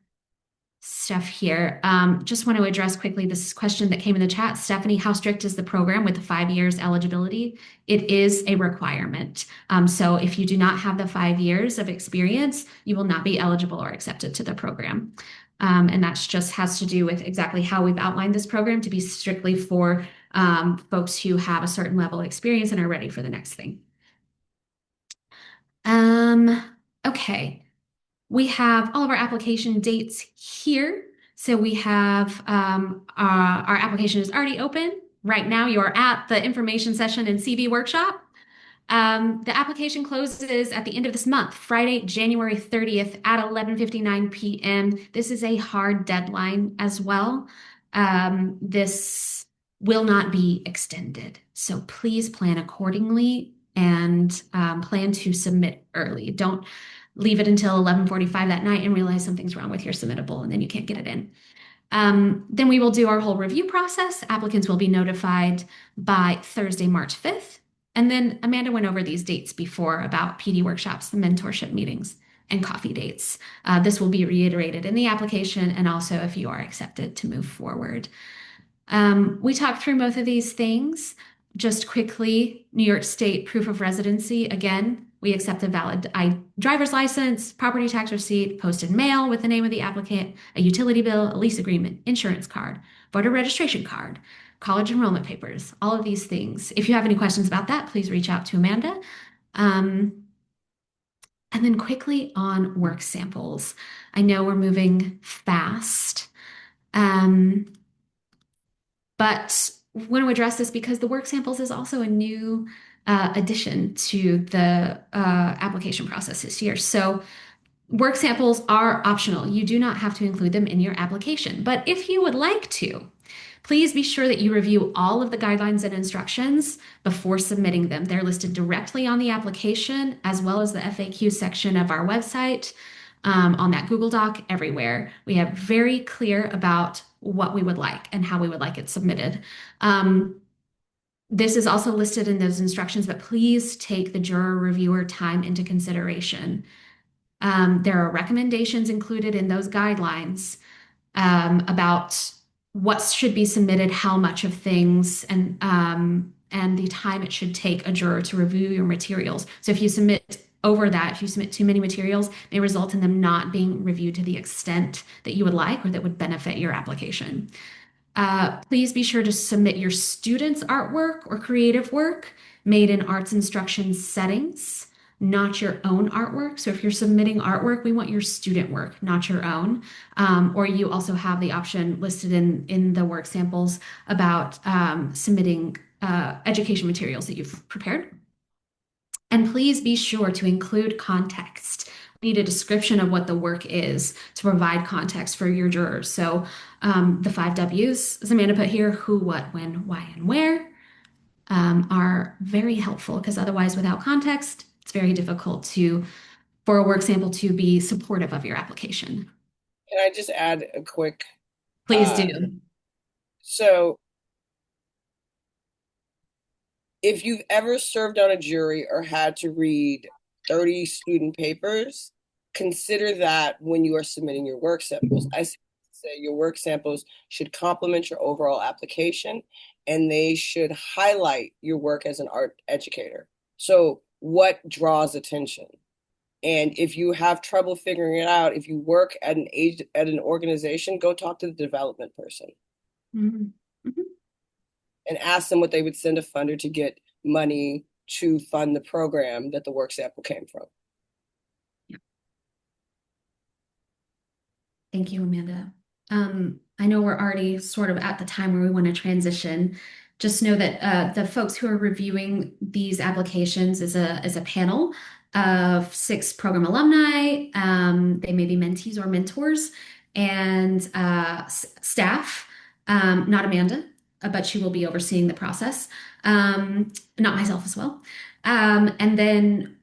stuff here. Just want to address quickly this question that came in the chat. Stephanie, how strict is the program with the 5 years eligibility? It is a requirement. So if you do not have the 5 years of experience, you will not be eligible or accepted to the program. And that's just has to do with exactly how we've outlined this program to be strictly for folks who have a certain level of experience and are ready for the next thing. Okay. We have all of our application dates here. So we have our application is already open. Right now you are at the information session and CV workshop. The application closes at the end of this month, Friday, January 30th at 11:59 p.m. This is a hard deadline as well. This will not be extended. So please plan accordingly and plan to submit early. Don't leave it until 11:45 that night and realize something's wrong with your submittable and then you can't get it in. Then we will do our whole review process. Applicants will be notified by Thursday, March 5th. And then Amanda went over these dates before about PD workshops, the mentorship meetings, and coffee dates. This will be reiterated in the application and also if you are accepted to move forward. We talked through both of these things. Just quickly, New York State proof of residency. Again, we accept a valid driver's license, property tax receipt, posted mail with the name of the applicant, a utility bill, a lease agreement, insurance card, voter registration card, college enrollment papers, all of these things. If you have any questions about that, please reach out to Amanda. And then quickly on work samples. I know we're moving fast, but we want to address this because the work samples is also a new addition to the application process this year. So work samples are optional. You do not have to include them in your application. But if you would like to, Please be sure that you review all of the guidelines and instructions before submitting them. They're listed directly on the application as well as the FAQ section of our website, on that Google Doc, everywhere. We have very clear about what we would like and how we would like it submitted. This is also listed in those instructions, but please take the juror reviewer time into consideration. There are recommendations included in those guidelines about what should be submitted, how much of things, and the time it should take a juror to review your materials. So if you submit over that, if you submit too many materials, may result in them not being reviewed to the extent that you would like or that would benefit your application. Please be sure to submit your students' artwork or creative work made in arts instruction settings, not your own artwork. So if you're submitting artwork, we want your student work, not your own. Or you also have the option listed in the work samples about submitting education materials that you've prepared. And please be sure to include context. We need a description of what the work is to provide context for your jurors. So the 5 W's, as Amanda put here, who, what, when, why, and where, are very helpful because otherwise, without context, it's very difficult for a work sample to be supportive of your application. Can I just add a quick? Please do. So if you've ever served on a jury or had to read 30 student papers, consider that when you are submitting your work samples. I say your work samples should complement your overall application, and they should highlight your work as an art educator. So what draws attention? And if you have trouble figuring it out, if you work at an organization, go talk to the development person. Mm-hmm. Mm-hmm. And ask them what they would send a funder to get money to fund the program that the work sample came from. Yeah. Thank you, Amanda. I know we're already sort of at the time where we want to transition. Just know that the folks who are reviewing these applications is a panel of 6 program alumni. They may be mentees or mentors and staff, not Amanda, but she will be overseeing the process, not myself as well. And then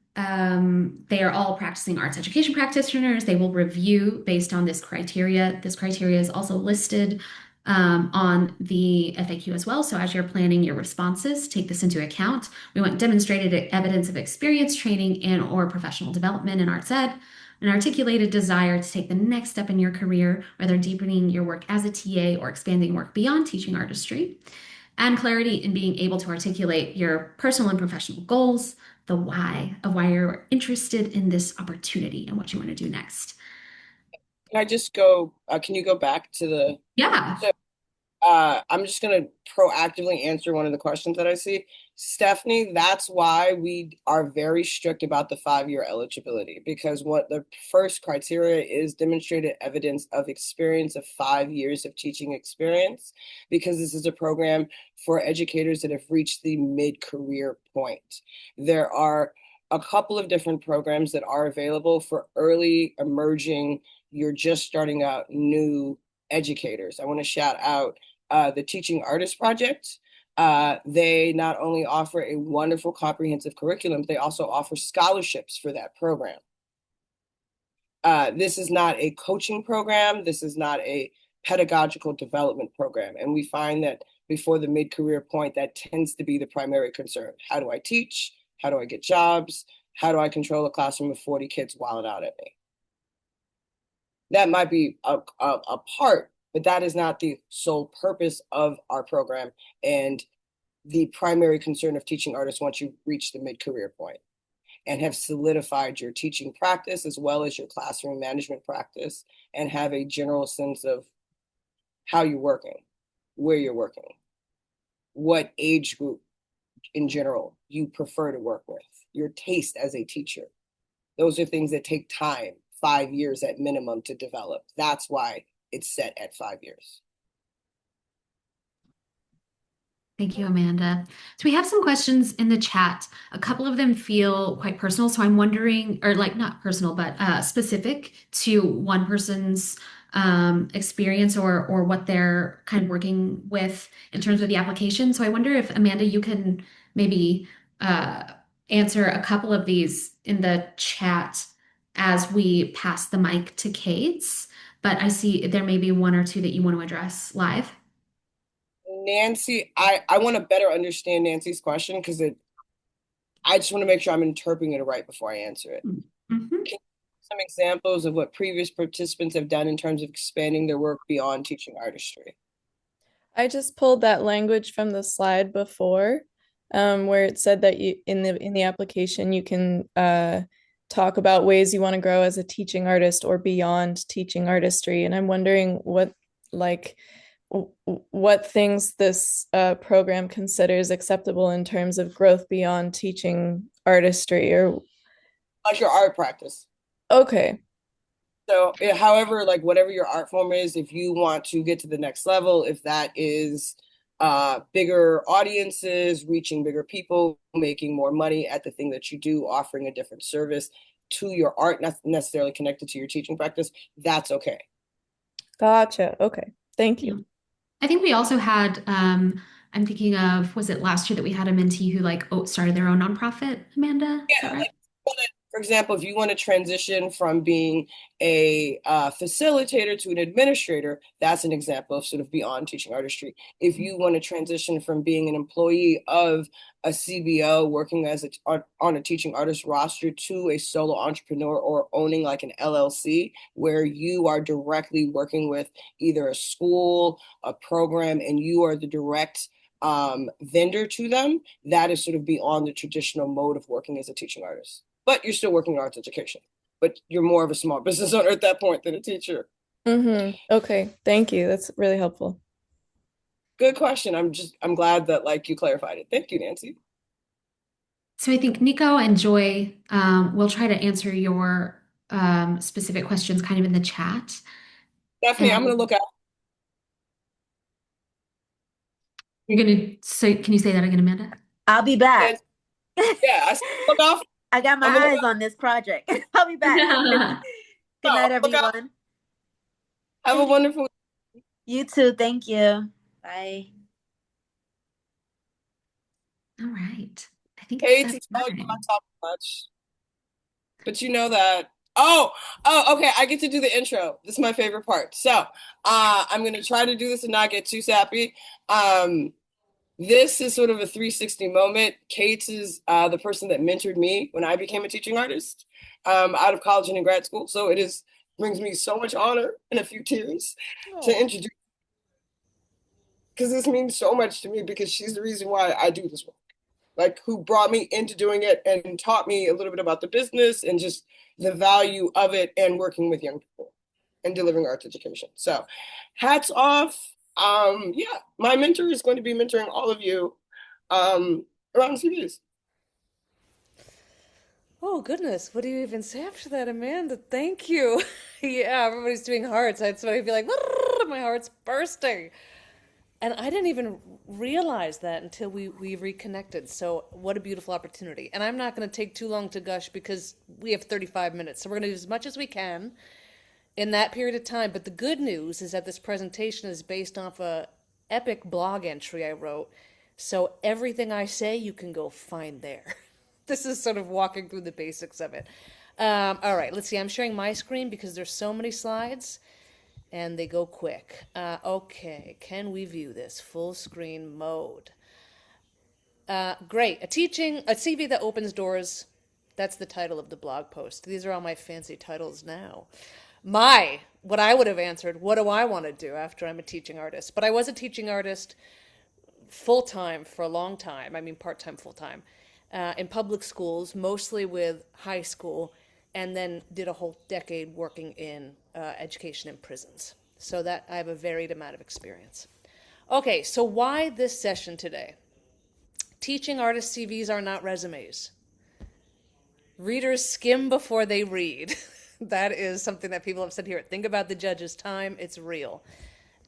they are all practicing arts education practitioners. They will review based on this criteria. This criteria is also listed on the FAQ as well. So as you're planning your responses, take this into account. We want demonstrated evidence of experience, training, and or professional development in arts ed, an articulated desire to take the next step in your career, whether deepening your work as a TA or expanding work beyond teaching artistry, and clarity in being able to articulate your personal and professional goals, the why of why you're interested in this opportunity and what you want to do next. Can I just go, can you go back to the? Yeah. So, I'm just going to proactively answer one of the questions that I see. Stephanie, that's why we are very strict about the 5-year eligibility, because what the first criteria is demonstrated evidence of experience of 5 years of teaching experience, because this is a program for educators that have reached the mid-career point. There are a couple of different programs that are available for early emerging, you're just starting out new educators. I want to shout out the Teaching Artist Project. They not only offer a wonderful comprehensive curriculum, but they also offer scholarships for that program. This is not a coaching program. This is not a pedagogical development program. And we find that before the mid-career point, that tends to be the primary concern. How do I teach? How do I get jobs? How do I control a classroom of 40 kids wilding out at me? That might be a part, but that is not the sole purpose of our program and the primary concern of teaching artists once you reach the mid-career point and have solidified your teaching practice as well as your classroom management practice and have a general sense of how you're working, where you're working, what age group in general you prefer to work with, your taste as a teacher. Those are things that take time. 5 years at minimum to develop. That's why it's set at 5 years. Thank you, Amanda. So we have some questions in the chat. A couple of them feel quite personal. So I'm wondering, or like not personal, but specific to one person's experience or what they're kind of working with in terms of the application. So I wonder if Amanda, you can maybe uh, answer a couple of these in the chat as we pass the mic to Kate. But I see there may be one or two that you want to address live. Nancy, I want to better understand Nancy's question because I just want to make sure I'm interpreting it right before I answer it. Mhm. Can you give some examples of what previous participants have done in terms of expanding their work beyond teaching artistry? I just pulled that language from the slide before, where it said that you in the application you can talk about ways you want to grow as a teaching artist or beyond teaching artistry. And I'm wondering like what things this program considers acceptable in terms of growth beyond teaching artistry or Like your art practice. okay. So, however, like whatever your art form is, if you want to get to the next level, if that is bigger audiences, reaching bigger people, making more money at the thing that you do, offering a different service to your art, not necessarily connected to your teaching practice, that's okay. Gotcha. Okay. Thank Yeah. you. I think we also had, I'm thinking of, was it last year that we had a mentee who started their own nonprofit, Amanda? Is that Yeah, right? for example, if you want to transition from being a facilitator to an administrator, that's an example of sort of beyond teaching artistry. If you want to transition from being an employee of a CBO working as on a teaching artist roster to a solo entrepreneur or owning like an LLC where you are directly working with either a school, a program, and you are the direct vendor to them, that is sort of beyond the traditional mode of working as a teaching artist. But you're still working in arts education. But you're more of a small business owner at that point than a teacher. Okay. Thank you. That's really helpful. Good question. I'm glad that like you clarified it. Thank you, Nancy. So I think Nico and Joy will try to answer your specific questions kind of in the chat. Definitely, I'm gonna And look out. you're going to say, can you say that again, Amanda? I'll be back. Yeah, I look off. I got my I'm gonna look eyes on this project. I'll be back. Good night, look out. everyone. Have a wonderful. You too. Thank you. Bye. All right. I think Hate it's to that tell you time. I talk much, but you know that. Oh, okay. I get to do the intro. This is my favorite part. So, I'm gonna try to do this and not get too sappy. This is sort of a 360 moment. Kate is the person that mentored me when I became a teaching artist out of college and in grad school. So brings me so much honor and a few tears to introduce, because this means so much to me because she's the reason why I do this work. Like who brought me into doing it and taught me a little bit about the business and just the value of it and working with young people and delivering arts education. So hats off. Yeah, my mentor is going to be mentoring all of you around CVs. Oh goodness, what do you even say after that, Amanda? Thank you. Yeah, everybody's doing hearts. That's what I'd be like, my heart's bursting. And I didn't even realize that until we reconnected. So what a beautiful opportunity. And I'm not going to take too long to gush because we have 35 minutes. So we're going to do as much as we can in that period of time. But the good news is that this presentation is based off a epic blog entry I wrote. So everything I say, you can go find there. This is sort of walking through the basics of it. All right, let's see. I'm sharing my screen because there's so many slides and they go quick. Okay, can we view this full screen mode? Great. A CV that opens doors. That's the title of the blog post. These are all my fancy titles now. What I would have answered, what do I want to do after I'm a teaching artist? But I was a teaching artist full-time for a long time. I mean, part-time, full-time. In public schools, mostly with high school, and then did a whole decade working in education in prisons. So that I have a varied amount of experience. Okay, so why this session today? Teaching artist CVs are not resumes. Readers skim before they read. That is something that people have said here. Think about the judge's time, it's real.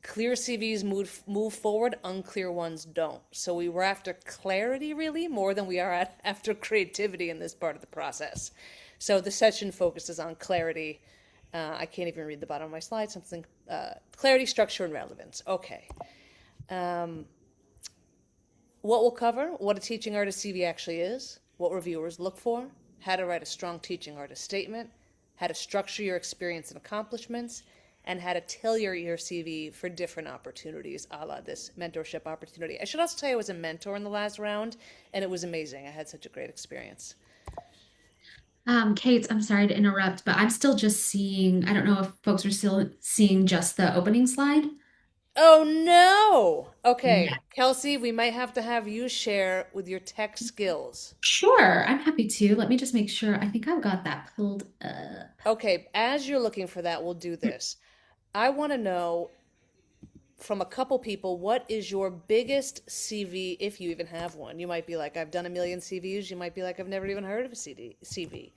Clear CVs move forward, unclear ones don't. So we were after clarity, really, more than we are after creativity in this part of the process. So the session focuses on clarity I can't even read the bottom of my slide. Something, clarity, structure, and relevance. Okay. What we'll cover, what a teaching artist CV actually is, what reviewers look for, how to write a strong teaching artist statement, how to structure your experience and accomplishments, and how to tailor your CV for different opportunities, a la this mentorship opportunity. I should also tell you I was a mentor in the last round, and it was amazing. I had such a great experience. Kate, I'm sorry to interrupt, but I'm still just seeing, I don't know if folks are still seeing just the opening slide. Oh no! Okay, Yeah. Kelsey, we might have to have you share with your tech skills. Sure, I'm happy to. Let me just make sure. I think I've got that pulled up. Okay, as you're looking for that, we'll do this. I want to know from a couple people, what is your biggest CV, if you even have one? You might be like, I've done a million CVs. You might be like, I've never even heard of a CV.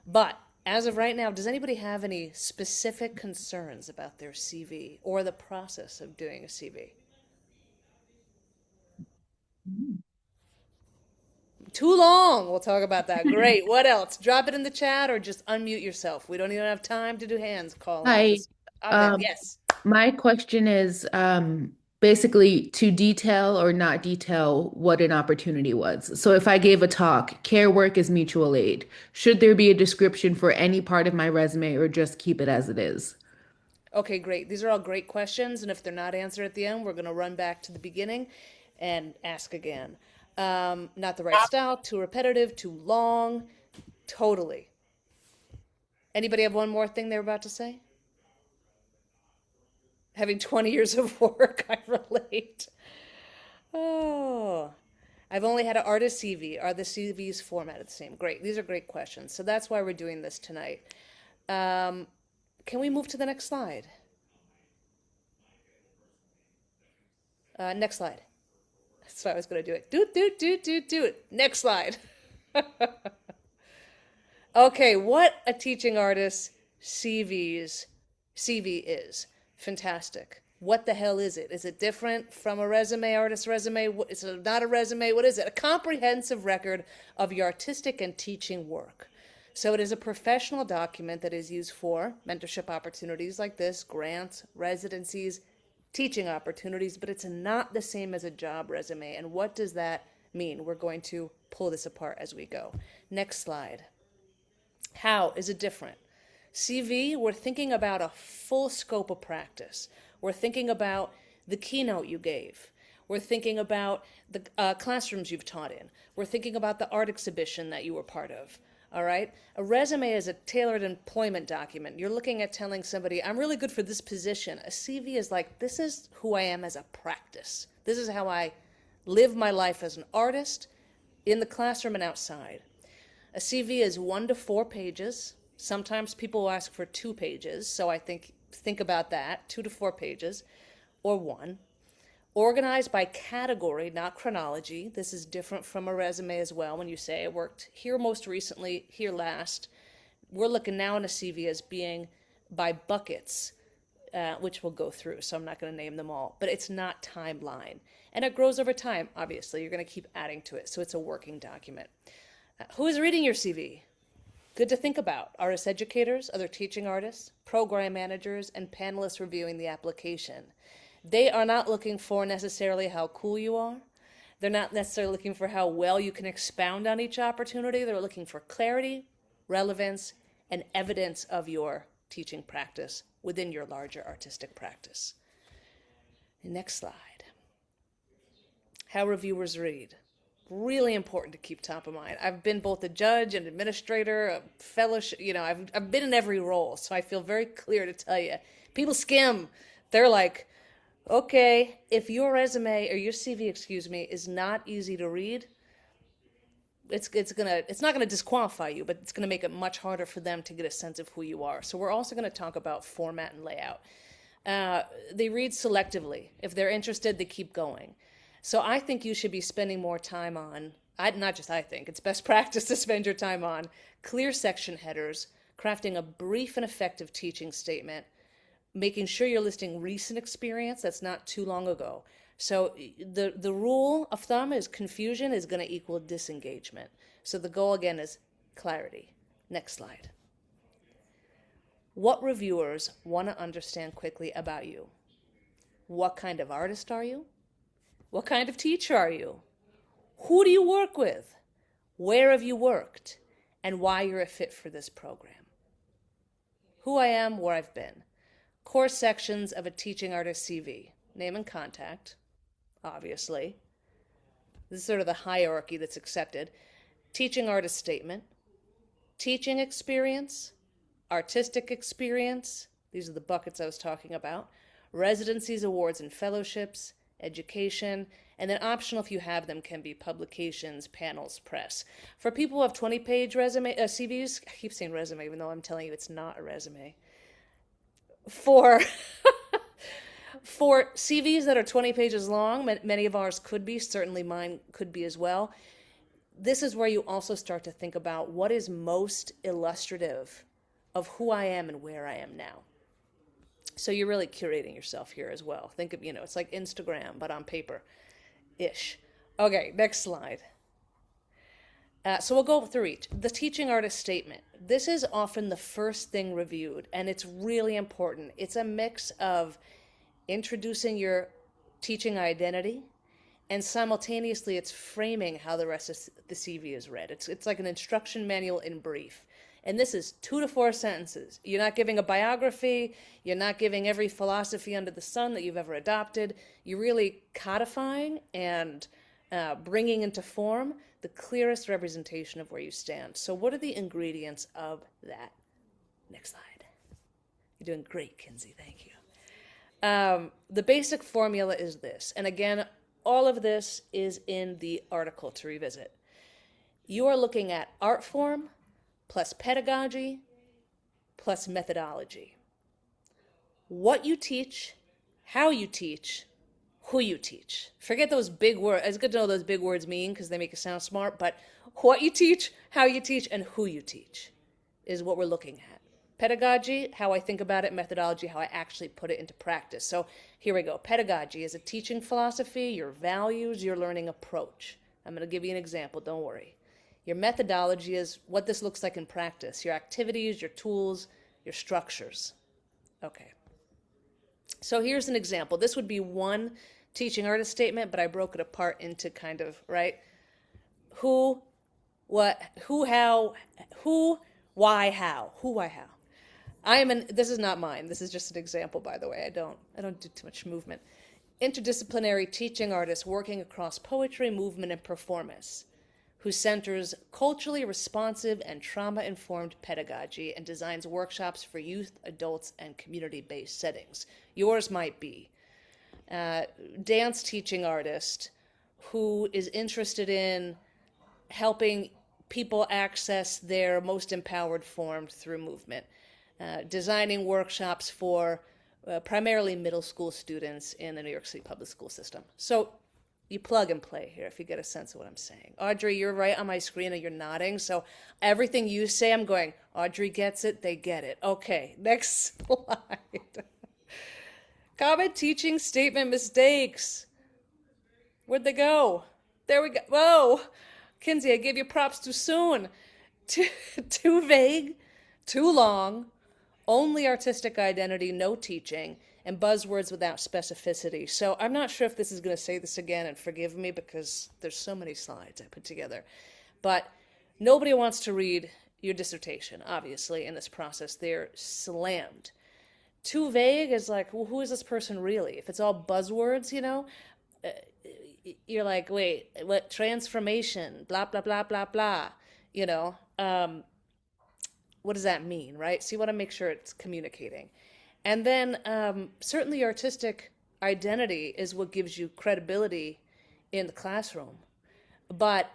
But as of right now, does anybody have any specific concerns about their CV or the process of doing a CV? Too long. We'll talk about that. Great. What else? Drop it in the chat or just unmute yourself. We don't even have time to do hands calling. Hi. Just Um, yes. my question is basically to detail or not detail what an opportunity was. So if I gave a talk, care work is mutual aid. Should there be a description for any part of my resume or just keep it as it is? Okay, great. These are all great questions, and if they're not answered at the end, we're going to run back to the beginning and ask again. Not the right style, too repetitive, too long. Totally. Anybody have one more thing they were about to say? Having 20 years of work, I relate. Oh, I've only had an artist CV. Are the CVs formatted the same? Great. These are great questions. So that's why we're doing this tonight. Can we move to the next slide? Next slide. That's why I was going to do it. Do it. Next slide. Okay, what a teaching artist CV is. Fantastic. What the hell is it? Is it different from a resume, artist resume? Is it not a resume? What is it? A comprehensive record of your artistic and teaching work. So it is a professional document that is used for mentorship opportunities like this, grants, residencies, teaching opportunities, but it's not the same as a job resume. And what does that mean? We're going to pull this apart as we go. Next slide. How is it different? CV, we're thinking about a full scope of practice. We're thinking about the keynote you gave. We're thinking about the classrooms you've taught in. We're thinking about the art exhibition that you were part of. All right? A resume is a tailored employment document. You're looking at telling somebody, I'm really good for this position. A CV is like, this is who I am as a practice. This is how I live my life as an artist in the classroom and outside. A CV is 1 to 4 pages. Sometimes people will ask for 2 pages, so I think about that, 2 to 4 pages, or 1. Organized by category, not chronology. This is different from a resume as well. When you say I worked here most recently, here last, we're looking now in a CV as being by buckets, which we'll go through, so I'm not going to name them all, but it's not timeline. And it grows over time, obviously. You're going to keep adding to it, so it's a working document. Who is reading your CV? Good to think about. Artist educators, other teaching artists, program managers, and panelists reviewing the application. They are not looking for necessarily how cool you are. They're not necessarily looking for how well you can expound on each opportunity. They're looking for clarity, relevance, and evidence of your teaching practice within your larger artistic practice. Next slide. How reviewers read. Really important to keep top of mind. I've been both a judge, an administrator, a fellowship, I've been in every role, so I feel very clear to tell you. People skim. They're like, okay, if your resume or your CV, is not easy to read, it's not gonna disqualify you, but it's gonna make it much harder for them to get a sense of who you are. So we're also gonna talk about format and layout. They read selectively. If they're interested, they keep going. So I think you should be spending more time on, not just I think, it's best practice to spend your time on clear section headers, crafting a brief and effective teaching statement, making sure you're listing recent experience that's not too long ago. So the rule of thumb is confusion is going to equal disengagement. So the goal again is clarity. Next slide. What reviewers want to understand quickly about you? What kind of artist are you? What kind of teacher are you? Who do you work with? Where have you worked? And why you're a fit for this program. Who I am, where I've been. Core sections of a teaching artist CV. Name and contact, obviously. This is sort of the hierarchy that's accepted. Teaching artist statement. Teaching experience. Artistic experience. These are the buckets I was talking about. Residencies, awards, and fellowships. Education. And then optional, if you have them, can be publications, panels, press. For people who have 20-page resume CVs, I keep saying resume, even though I'm telling you it's not a resume. For CVs that are 20 pages long, many of ours could be, certainly mine could be as well. This is where you also start to think about what is most illustrative of who I am and where I am now. So you're really curating yourself here as well. Think of, it's like Instagram, but on paper-ish. Okay, next slide. So we'll go through each. The teaching artist statement. This is often the first thing reviewed, and it's really important. It's a mix of introducing your teaching identity, and simultaneously it's framing how the rest of the CV is read. It's like an instruction manual in brief. And this is 2 to 4 sentences. You're not giving a biography. You're not giving every philosophy under the sun that you've ever adopted. You're really codifying and bringing into form the clearest representation of where you stand. So what are the ingredients of that? Next slide. You're doing great, Kinsey. Thank you. The basic formula is this. And again, all of this is in the article to revisit. You are looking at art form, plus pedagogy, plus methodology. What you teach, how you teach, who you teach. Forget those big words. It's good to know what those big words mean because they make you sound smart, but what you teach, how you teach, and who you teach is what we're looking at. Pedagogy, how I think about it. Methodology, how I actually put it into practice. So here we go. Pedagogy is a teaching philosophy, your values, your learning approach. I'm going to give you an example, don't worry. Your methodology is what this looks like in practice, your activities, your tools, your structures. Okay. So here's an example. This would be one teaching artist statement, but I broke it apart into kind of, right? Who, what, who, how, who, why, how. Who, why, how. This is not mine. This is just an example, by the way. I don't do too much movement. Interdisciplinary teaching artist working across poetry, movement, and performance, who centers culturally responsive and trauma-informed pedagogy and designs workshops for youth, adults, and community-based settings. Yours might be. Dance teaching artist who is interested in helping people access their most empowered form through movement. Designing workshops for primarily middle school students in the New York City public school system. So you plug and play here if you get a sense of what I'm saying. Audrey, you're right on my screen and you're nodding. So everything you say, I'm going, Audrey gets it, they get it. Okay, next slide. Comment teaching statement mistakes. Where'd they go? There we go. Whoa, Kinsey, I gave you props too soon. Too vague, too long, only artistic identity, no teaching, and buzzwords without specificity. So I'm not sure if this is going to say this again, and forgive me because there's so many slides I put together. But nobody wants to read your dissertation, obviously, in this process. They're slammed. Too vague is like, well, who is this person really? If it's all buzzwords, you're like, wait, what, transformation, blah, blah, blah, blah, blah, what does that mean, right? So you want to make sure it's communicating. And then certainly artistic identity is what gives you credibility in the classroom. But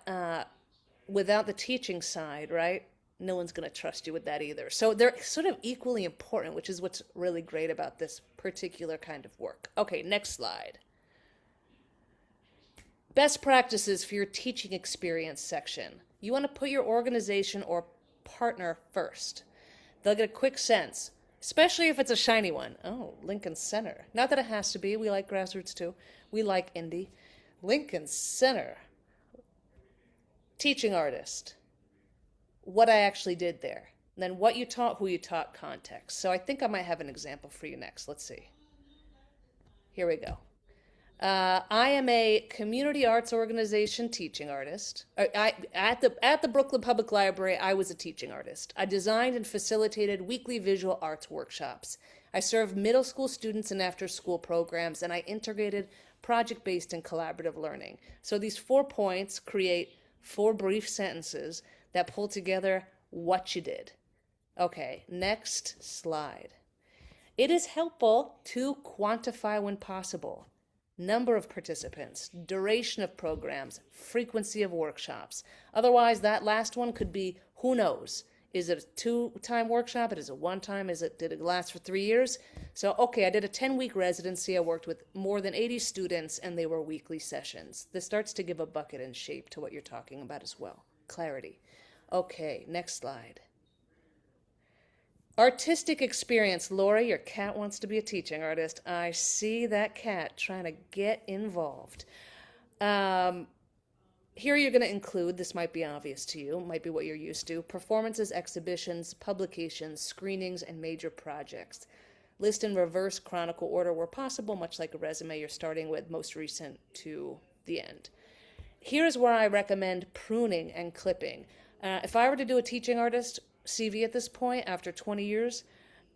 without the teaching side, right, no one's going to trust you with that either. So they're sort of equally important, which is what's really great about this particular kind of work. Okay, next slide. Best practices for your teaching experience section. You want to put your organization or partner first. They'll get a quick sense, especially if it's a shiny one. Oh, Lincoln Center. Not that it has to be. We like grassroots too. We like indie. Lincoln Center. Teaching artist. What I actually did there. then what you taught, who you taught, context. So I think I might have an example for you next. Let's see. Here we go. I am a community arts organization teaching artist. At the Brooklyn Public Library, I was a teaching artist. I designed and facilitated weekly visual arts workshops. I served middle school students in after-school programs, and I integrated project-based and collaborative learning. So these 4 points create 4 brief sentences that pull together what you did. Okay, next slide. It is helpful to quantify when possible. Number of participants, duration of programs, frequency of workshops. Otherwise, that last one could be, who knows? Is it a 2-time workshop? Is it 1-time? Did it last for 3 years? So, okay, I did a 10-week residency. I worked with more than 80 students, and they were weekly sessions. This starts to give a bucket and shape to what you're talking about as well. Clarity. Okay, next slide. Artistic experience. Laura, your cat wants to be a teaching artist. I see that cat trying to get involved. Here you're going to include, this might be obvious to you, might be what you're used to, performances, exhibitions, publications, screenings, and major projects. List in reverse chronicle order where possible, much like a resume, you're starting with most recent to the end. Here's where I recommend pruning and clipping. If I were to do a teaching artist CV at this point, after 20 years,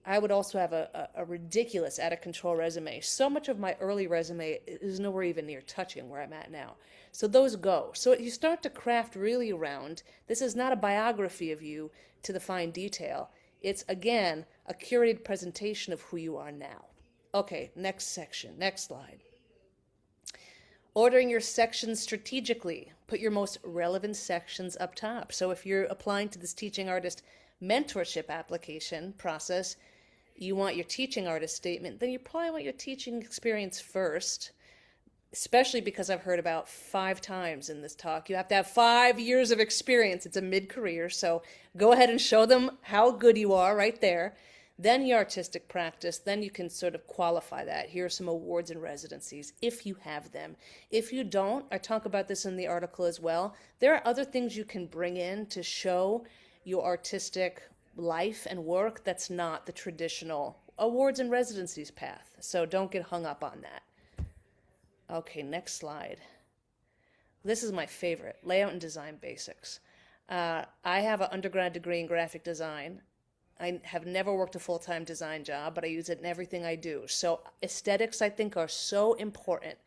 I would also have a ridiculous, out-of-control resume. So much of my early resume is nowhere even near touching where I'm at now. So those go. So you start to craft really around, this is not a biography of you to the fine detail. It's, again, a curated presentation of who you are now. Okay, next section, next slide. Ordering your sections strategically. Put your most relevant sections up top. So if you're applying to this teaching artist mentorship application process, you want your teaching artist statement, then you probably want your teaching experience first, especially because I've heard about 5 times in this talk, you have to have 5 years of experience. It's a mid-career, so go ahead and show them how good you are right there. Then your artistic practice, then you can sort of qualify that. Here are some awards and residencies, if you have them. If you don't, I talk about this in the article as well, there are other things you can bring in to show your artistic life and work that's not the traditional awards and residencies path. So don't get hung up on that. Okay, next slide. This is my favorite, layout and design basics. I have an undergrad degree in graphic design. I have never worked a full-time design job, but I use it in everything I do. So aesthetics, I think, are so important.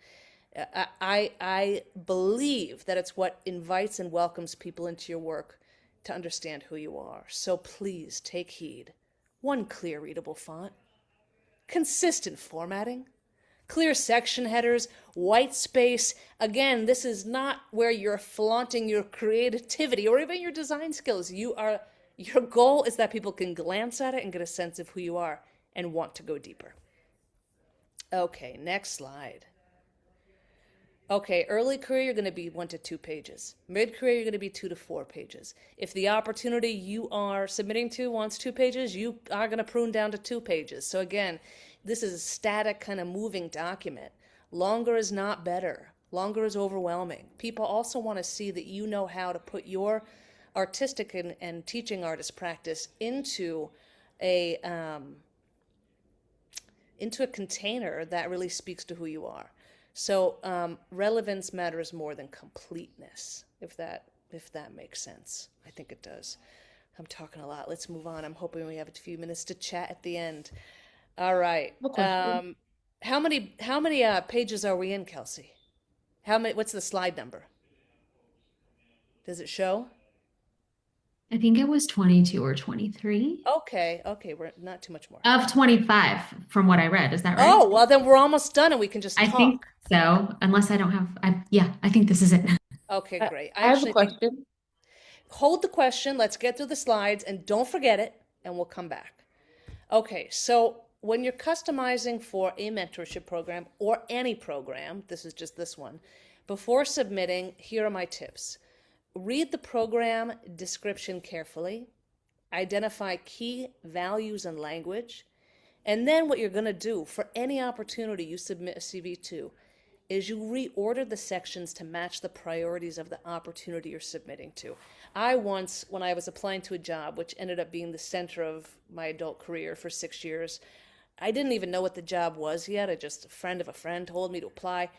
I believe that it's what invites and welcomes people into your work to understand who you are. So please take heed. 1 clear, readable font. Consistent formatting. Clear section headers, white space. Again, this is not where you're flaunting your creativity or even your design skills. Your goal is that people can glance at it and get a sense of who you are and want to go deeper. Okay, next slide. Okay, early career, you're going to be 1 to 2 pages. Mid-career, you're going to be 2 to 4 pages. If the opportunity you are submitting to wants 2 pages, you are going to prune down to 2 pages. So again, this is a static kind of moving document. Longer is not better. Longer is overwhelming. People also want to see that you know how to put your artistic and teaching artist practice into a container that really speaks to who you are. So relevance matters more than completeness, if that makes sense. I think it does. I'm talking a lot. Let's move on. I'm hoping we have a few minutes to chat at the end. All right. How many pages are we in, Kelsey? What's the slide number? Does it show? I think it was 22 or 23. Okay, we're not too much more. Of 25 from what I read. Is that right? Oh, well, then we're almost done and we can just talk. I think so, unless I don't have, I think this is it. Okay, great. I have a question. Hold the question. Let's get through the slides and don't forget it, and we'll come back. Okay, so when you're customizing for a mentorship program or any program, this is just this one, before submitting, here are my tips. Read the program description carefully, identify key values and language, and then what you're going to do for any opportunity you submit a CV to, is you reorder the sections to match the priorities of the opportunity you're submitting to. I once, when I was applying to a job, which ended up being the center of my adult career for 6 years, I didn't even know what the job was yet. A friend of a friend told me to apply.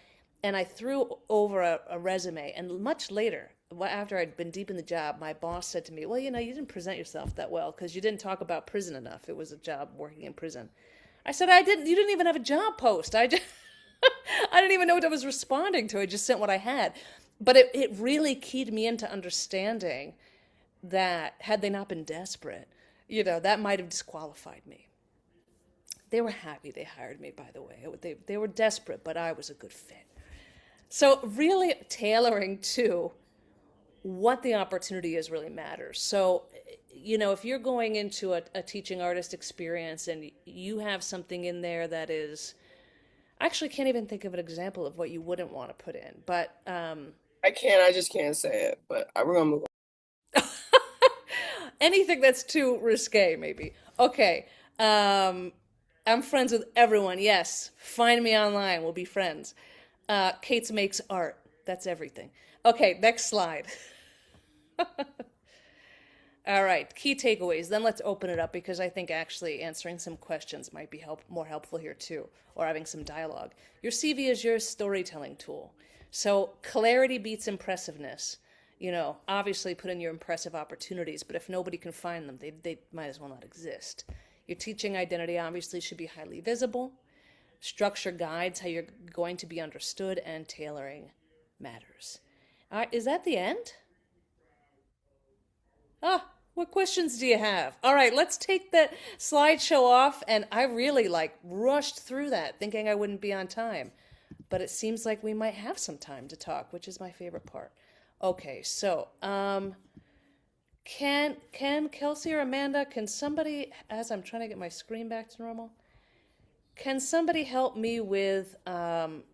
And I threw over a resume. And much later, after I'd been deep in the job, my boss said to me, well, you didn't present yourself that well because you didn't talk about prison enough. It was a job working in prison. I said, you didn't even have a job post. I didn't even know what I was responding to. I just sent what I had. But it really keyed me into understanding that had they not been desperate, that might have disqualified me. They were happy they hired me, by the way. They were desperate, but I was a good fit. So really tailoring to what the opportunity is really matters. So, if you're going into a teaching artist experience and you have something in there that is, I actually can't even think of an example of what you wouldn't want to put in, but I just can't say it, but we're gonna move on. anything that's too risque, maybe. Okay. I'm friends with everyone. Yes. Find me online. We'll be friends. Kate's makes art. That's everything. Okay, next slide. All right, key takeaways. Then let's open it up because I think actually answering some questions might be more helpful here too, or having some dialogue. Your CV is your storytelling tool. So clarity beats impressiveness. Obviously put in your impressive opportunities, but if nobody can find them, they might as well not exist. Your teaching identity obviously should be highly visible. Structure guides how you're going to be understood, and tailoring matters. Is that the end? What questions do you have? All right, let's take that slideshow off. And I really rushed through that thinking I wouldn't be on time. But it seems like we might have some time to talk, which is my favorite part. Okay, so can Kelsey or Amanda, can somebody, as I'm trying to get my screen back to normal, can somebody help me with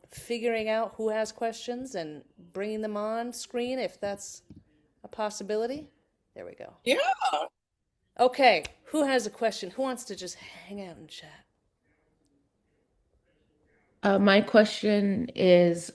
figuring out who has questions and bringing them on screen if that's a possibility? There we go. Yeah. Okay, who has a question? Who wants to just hang out and chat? My question is,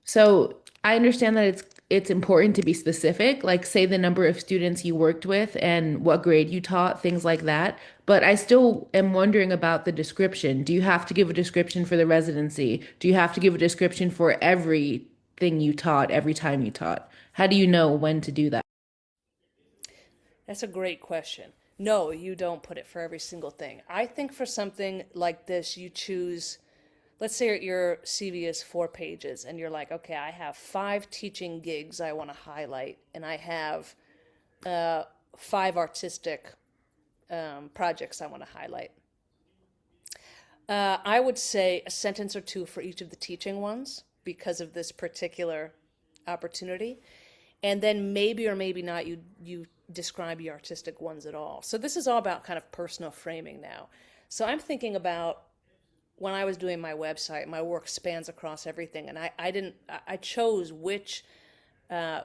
so I understand that it's important to be specific, like say the number of students you worked with and what grade you taught, things like that. But I still am wondering about the description. Do you have to give a description for the residency? Do you have to give a description for everything you taught, every time you taught? How do you know when to do that? That's a great question. No, you don't put it for every single thing. I think for something like this, you choose, let's say your CV is 4 pages and you're like, okay, I have 5 teaching gigs I want to highlight, and I have 5 artistic projects I want to highlight. I would say a sentence or 2 for each of the teaching ones because of this particular opportunity. And then maybe or maybe not you describe your artistic ones at all. So this is all about kind of personal framing now. So I'm thinking about when I was doing my website, my work spans across everything, and I chose which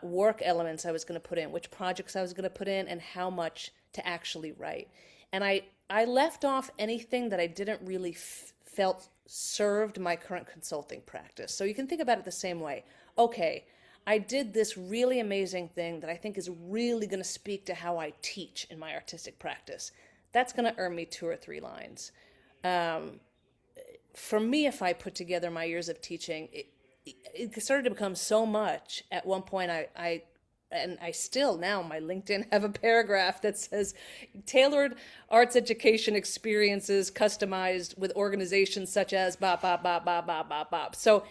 work elements I was going to put in, which projects I was going to put in, and how much to actually write. And I left off anything that I didn't really felt served my current consulting practice. So you can think about it the same way. Okay, I did this really amazing thing that I think is really going to speak to how I teach in my artistic practice. That's going to earn me 2 or 3 lines. For me, if I put together my years of teaching, it started to become so much. At one point, I still now, my LinkedIn have a paragraph that says tailored arts education experiences customized with organizations such as bop, bop, bop, bop, bop, bop, bop. So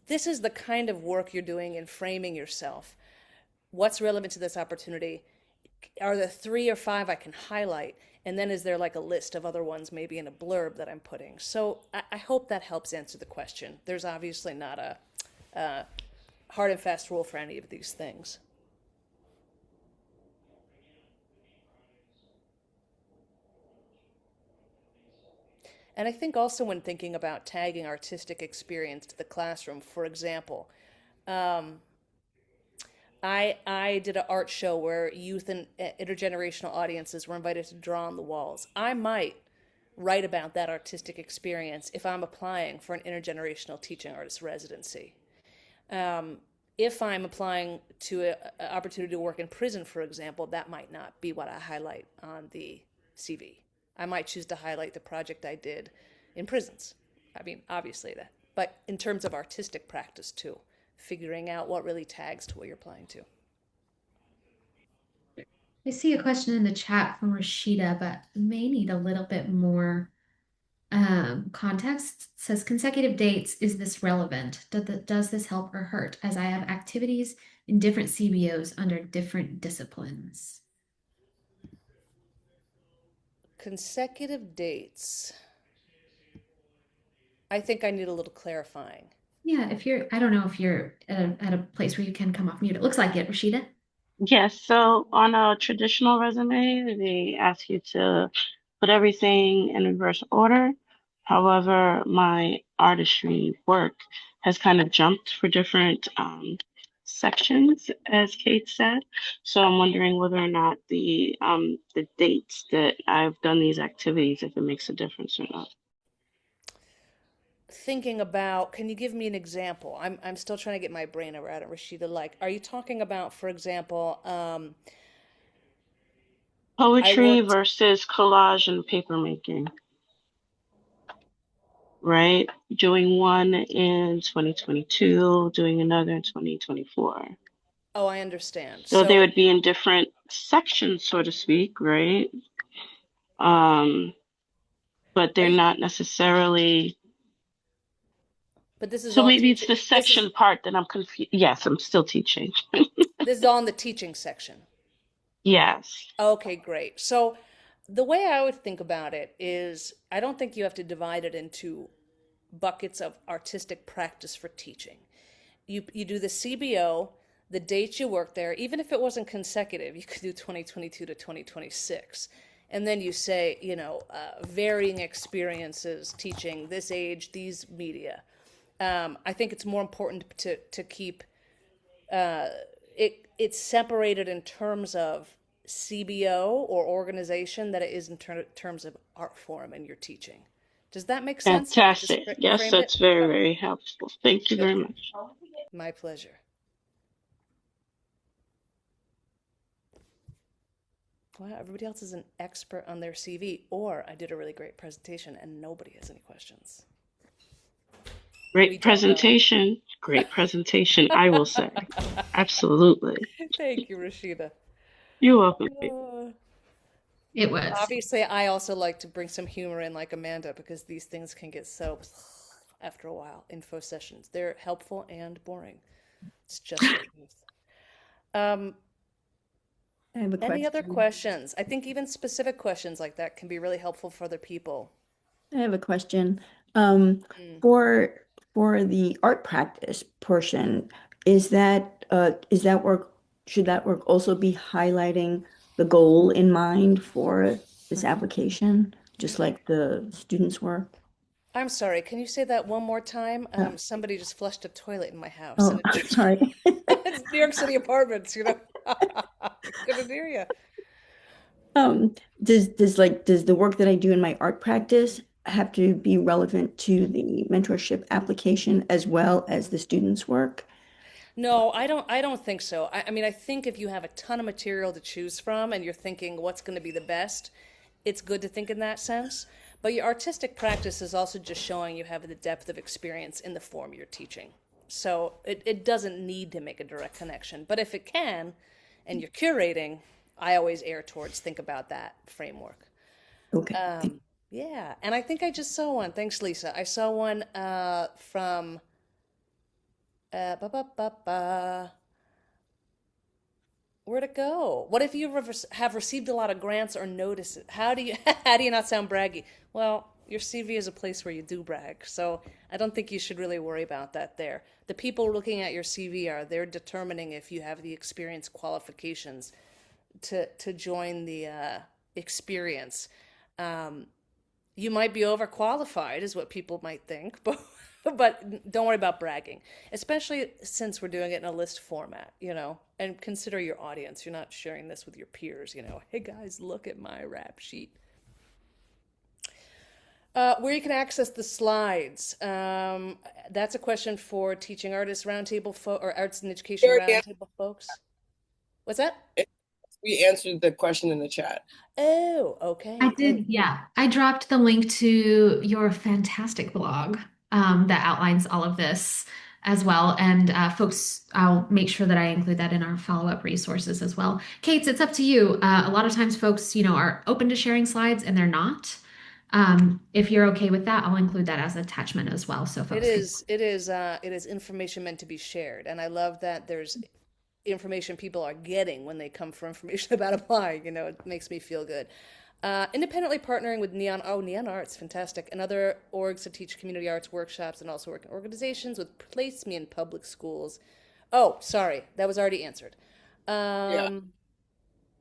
this is the kind of work you're doing in framing yourself. What's relevant to this opportunity? Are there 3 or 5 I can highlight? And then is there like a list of other ones maybe in a blurb that I'm putting? So I hope that helps answer the question. There's obviously not a hard and fast rule for any of these things. And I think also when thinking about tagging artistic experience to the classroom, for example, I did an art show where youth and intergenerational audiences were invited to draw on the walls. I might write about that artistic experience if I'm applying for an intergenerational teaching artist residency. If I'm applying to an opportunity to work in prison, for example, that might not be what I highlight on the CV. I might choose to highlight the project I did in prisons. I mean, obviously that. But in terms of artistic practice too, figuring out what really tags to what you're applying to. I see a question in the chat from Rashida, but may need a little bit more context. It says consecutive dates, is this relevant? Does this help or hurt? As I have activities in different CBOs under different disciplines. Consecutive dates. I think I need a little clarifying. Yeah, I don't know if you're at a place where you can come off mute. It looks like it, Rashida. Yes, so on a traditional resume, they ask you to put everything in reverse order. However, my artistry work has kind of jumped for different sections, as Kate said. So I'm wondering whether or not the dates that I've done these activities, if it makes a difference or not. Thinking about, can you give me an example? I'm still trying to get my brain around it, Rashida. Like, are you talking about, for example, Poetry versus collage and paper making, right? Doing one in 2022, doing another in 2024. Oh, I understand. So they would be in different sections, so to speak, right? But they're not necessarily. But this is So all maybe it's the section part that I'm confused. Yes, I'm still teaching. This is all in the teaching section. Yes. Okay, great. So the way I would think about it is I don't think you have to divide it into buckets of artistic practice for teaching. You do the CBO, the dates you work there, even if it wasn't consecutive, you could do 2022 to 2026. And then you say, varying experiences teaching this age, these media. I think it's more important to keep it's separated in terms of CBO or organization that it is in terms of art form and your teaching. Does that make sense? Fantastic. Yes, that's very, very helpful. Thank you very much. My pleasure. Wow, everybody else is an expert on their CV, or I did a really great presentation and nobody has any questions. Great presentation. Great presentation, I will say. Absolutely. Thank you, Rashida. You're welcome. It was. Obviously, I also like to bring some humor in like Amanda because these things can get so after a while. Info sessions. They're helpful and boring. It's just the truth. I have a question. Any other questions? I think even specific questions like that can be really helpful for other people. I have a question. For the art practice portion, is that work, should that work also be highlighting the goal in mind for this application, just like the students' work? I'm sorry, can you say that one more time? Somebody just flushed a toilet in my house. Oh, sorry. It's New York City apartments, Couldn't hear you. Does the work that I do in my art practice have to be relevant to the mentorship application as well as the students' work? No, I don't think so. I mean, I think if you have a ton of material to choose from and you're thinking what's going to be the best, it's good to think in that sense. But your artistic practice is also just showing you have the depth of experience in the form you're teaching. So it doesn't need to make a direct connection. But if it can, and you're curating, I always err towards think about that framework. Okay. Yeah, and I think I just saw one. Thanks, Lisa. I saw one from where'd it go? What if you have received a lot of grants or notices? How do you not sound braggy? Well, your CV is a place where you do brag, so I don't think you should really worry about that there. The people looking at your CV they're determining if you have the experience qualifications to join the experience. You might be overqualified, is what people might think, but don't worry about bragging, especially since we're doing it in a list format, and consider your audience. You're not sharing this with your peers, hey guys, look at my rap sheet. Where you can access the slides. That's a question for Teaching Artists Roundtable or Arts and Education Roundtable folks. What's that? We answered the question in the chat. Oh, okay. I did, yeah. I dropped the link to your fantastic blog that outlines all of this as well. And folks, I'll make sure that I include that in our follow-up resources as well. Kate, it's up to you. A lot of times folks, are open to sharing slides and they're not. If you're okay with that, I'll include that as an attachment as well. So folks It is information meant to be shared. And I love that there's information people are getting when they come for information about applying. It makes me feel good. Independently partnering with Neon Arts, fantastic, and other orgs to teach community arts workshops, and also work in organizations with place me in public schools. Oh, sorry, that was already answered. Yeah.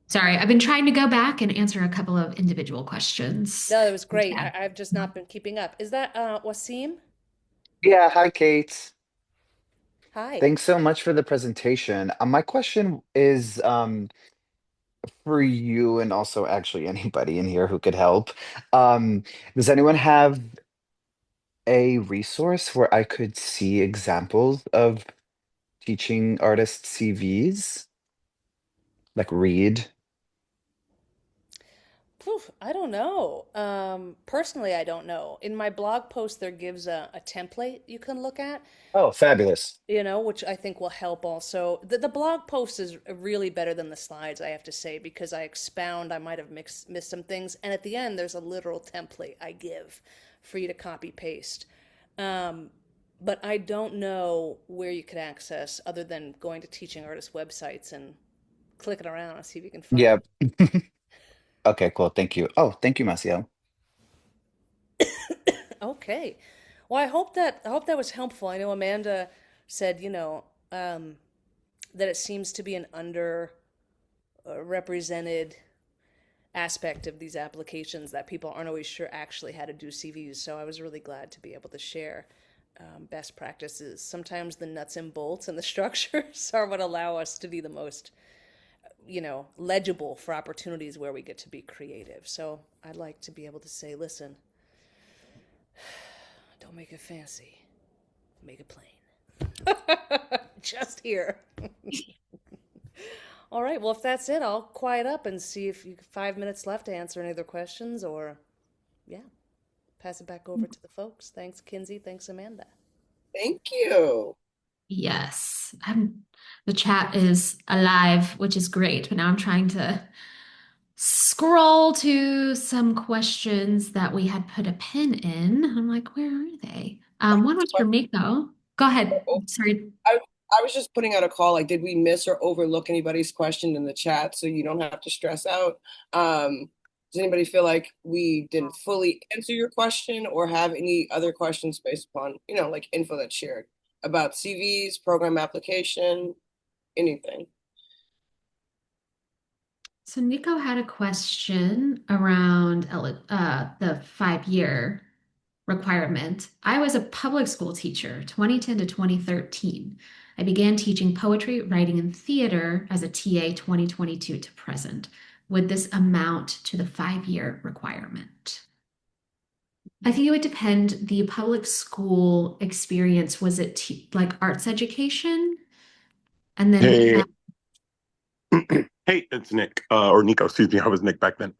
Sorry, I've been trying to go back and answer a couple of individual questions. No, that was great. Yeah. I've just not been keeping up. Is that Wasim? Yeah, hi, Kate. Hi. Thanks so much for the presentation. My question is for you and also actually anybody in here who could help. Does anyone have a resource where I could see examples of teaching artist CVs? Like read? Poof, I don't know. Personally, I don't know. In my blog post, there gives a template you can look at, Oh, fabulous. which I think will help also. The blog post is really better than the slides, I have to say, because I expound, I might have missed some things. And at the end, there's a literal template I give for you to copy paste. But I don't know where you could access other than going to teaching artist websites and clicking around and see if you can find Yeah. it. Okay, cool. Thank you. Oh, thank you, Maciel. Okay. Well, I hope that was helpful. I know Amanda said, that it seems to be an under represented aspect of these applications that people aren't always sure actually how to do CVs. So I was really glad to be able to share best practices. Sometimes the nuts and bolts and the structures are what allow us to be the most, legible for opportunities where we get to be creative. So I'd like to be able to say, listen, don't make it fancy, make it plain. Just here. All right, well, if that's it, I'll quiet up and see if you 5 minutes left to answer any other questions or, yeah, pass it back over to the folks. Thanks, Kinsey. Thanks, Amanda. Thank you. Yes, the chat is alive, which is great. But now I'm trying to scroll to some questions that we had put a pin in. I'm like, where are they? One was for Miko. Go ahead. Sorry. I was just putting out a call. Like, did we miss or overlook anybody's question in the chat so you don't have to stress out? Does anybody feel like we didn't fully answer your question or have any other questions based upon, like info that's shared about CVs, program application, anything? So Nico had a question around the 5-year requirement. I was a public school teacher, 2010 to 2013. I began teaching poetry, writing, and theater as a TA 2022 to present. Would this amount to the 5-year requirement? I think it would depend. The public school experience, was it like arts education? And then Hey, hey, it's Nick, or Nico, excuse me. I was Nick back then.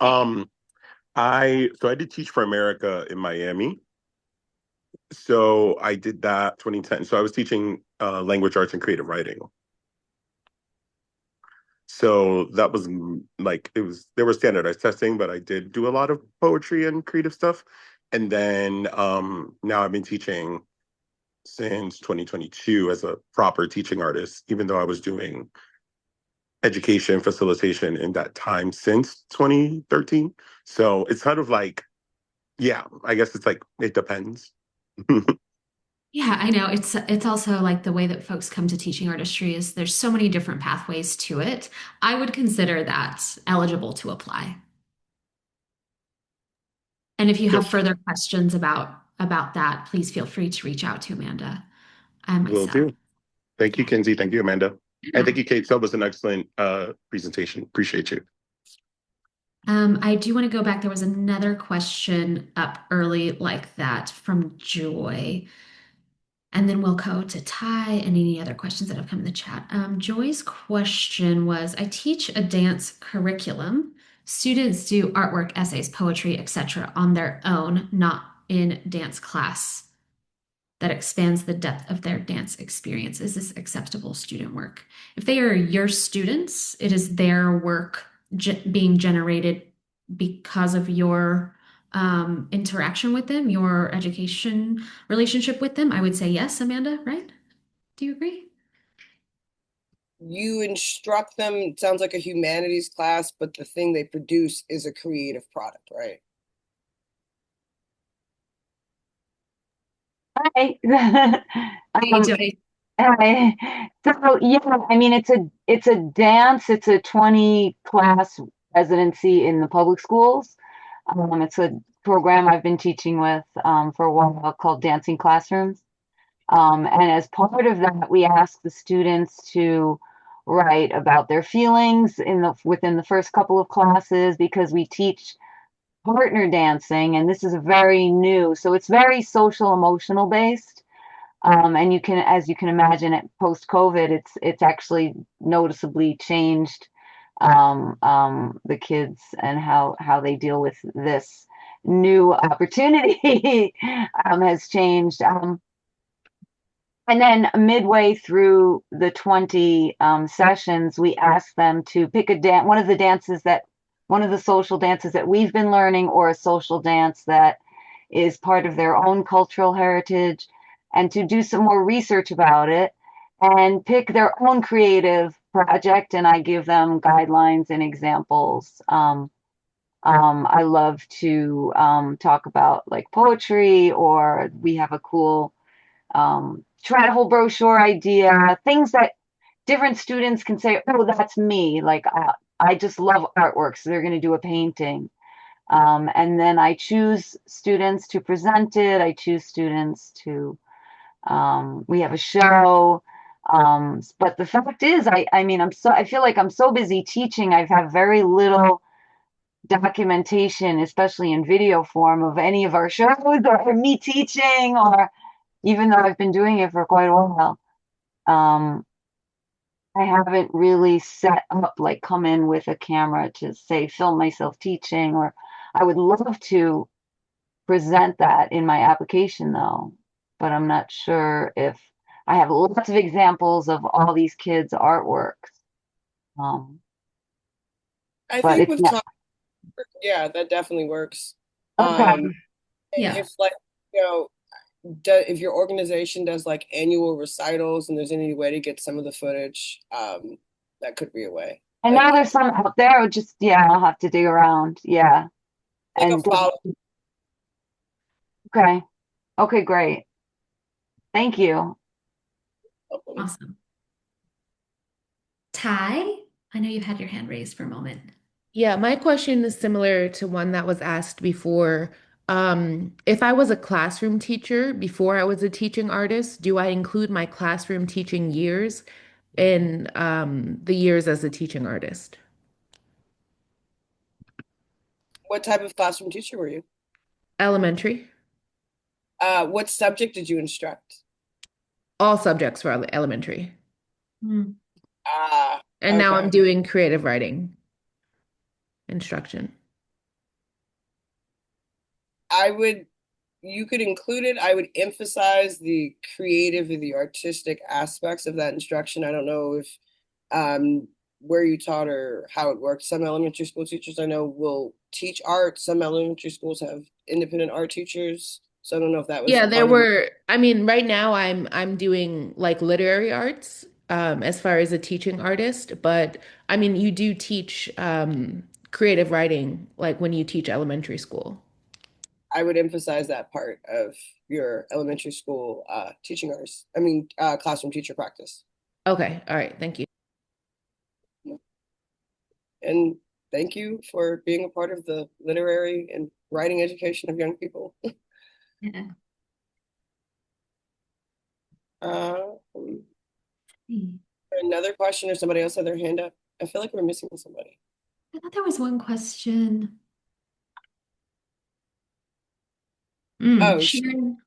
I did Teach for America in Miami. So I did that 2010. So I was teaching language arts and creative writing. So that was there was standardized testing, but I did do a lot of poetry and creative stuff. And then now I've been teaching since 2022 as a proper teaching artist, even though I was doing education facilitation in that time since 2013. So it's kind of like, yeah, I guess it's like, it depends. Yeah, I know. It's also like the way that folks come to teaching artistry is there's so many different pathways to it. I would consider that eligible to apply. And if you have further questions about that, please feel free to reach out to Amanda and Will myself. do. Thank you, Kinsey. Thank you, Amanda. And thank you, Kate. That was an excellent presentation. Appreciate you. I do want to go back. There was another question up early like that from Joy. And then we'll go to Ty and any other questions that have come in the chat. Joy's question was, I teach a dance curriculum. Students do artwork, essays, poetry, etc. on their own, not in dance class. That expands the depth of their dance experience. Is this acceptable student work? If they are your students, it is their work being generated because of your interaction with them, your education relationship with them. I would say yes, Amanda, right? Do you agree? You instruct them, it sounds like a humanities class, but the thing they produce is a creative product, right? Hi. Hey, Joy. Hi. So yeah, I mean it's a dance, it's a 20 class residency in the public schools. It's a program I've been teaching with for a while called Dancing Classrooms. And as part of that, we ask the students to write about their feelings within the first couple of classes because we teach partner dancing, and this is very new, so it's very social emotional based. And as you can imagine, post COVID, it's actually noticeably changed the kids and how they deal with this new opportunity has changed. And then midway through the 20 sessions, we ask them to pick one of the social dances that we've been learning, or a social dance that is part of their own cultural heritage, and to do some more research about it and pick their own creative project. And I give them guidelines and examples. I love to talk about like poetry, or we have a cool travel brochure idea, things that different students can say, oh, that's me. Like, I just love artwork, so they're going to do a painting. And then I choose students to present it. I choose students to, we have a show. But the fact is, I mean, I feel like I'm so busy teaching. I've had very little documentation, especially in video form, of any of our shows or me teaching, or even though I've been doing it for quite a while. I haven't really set up, like come in with a camera to say, film myself teaching, or I would love to present that in my application though, but I'm not sure if I have lots of examples of all these kids' artworks. I But think it's with not yeah, that definitely works. okay. Yeah. If like, you know, if your organization does like annual recitals and there's any way to get some of the footage, that could be a way. And Like now there's some out there, just yeah, I'll have to dig around. Yeah. like a And follow. okay. Okay, great. Thank you. Awesome. Ty, I know you've had your hand raised for a moment. Yeah, my question is similar to one that was asked before. If I was a classroom teacher before I was a teaching artist, do I include my classroom teaching years in the years as a teaching artist? What type of classroom teacher were you? Elementary. What subject did you instruct? All subjects for elementary. Ah, And now I'm okay. doing creative writing instruction. You could include it. I would emphasize the creative and the artistic aspects of that instruction. I don't know if where you taught or how it works. Some elementary school teachers I know will teach art. Some elementary schools have independent art teachers. So I don't know if that was Yeah, there part of were, I mean, right now I'm doing like literary arts as far as a teaching artist, but I mean, you do teach creative writing like when you teach elementary school. I would emphasize that part of your elementary school teaching arts. I mean, classroom teacher practice. Okay, all right, thank you. And thank you for being a part of the literary and writing education of young people. Yeah. Another question, or somebody else had their hand up? I feel like we're missing somebody. I thought there was one question. Oh, Sharon,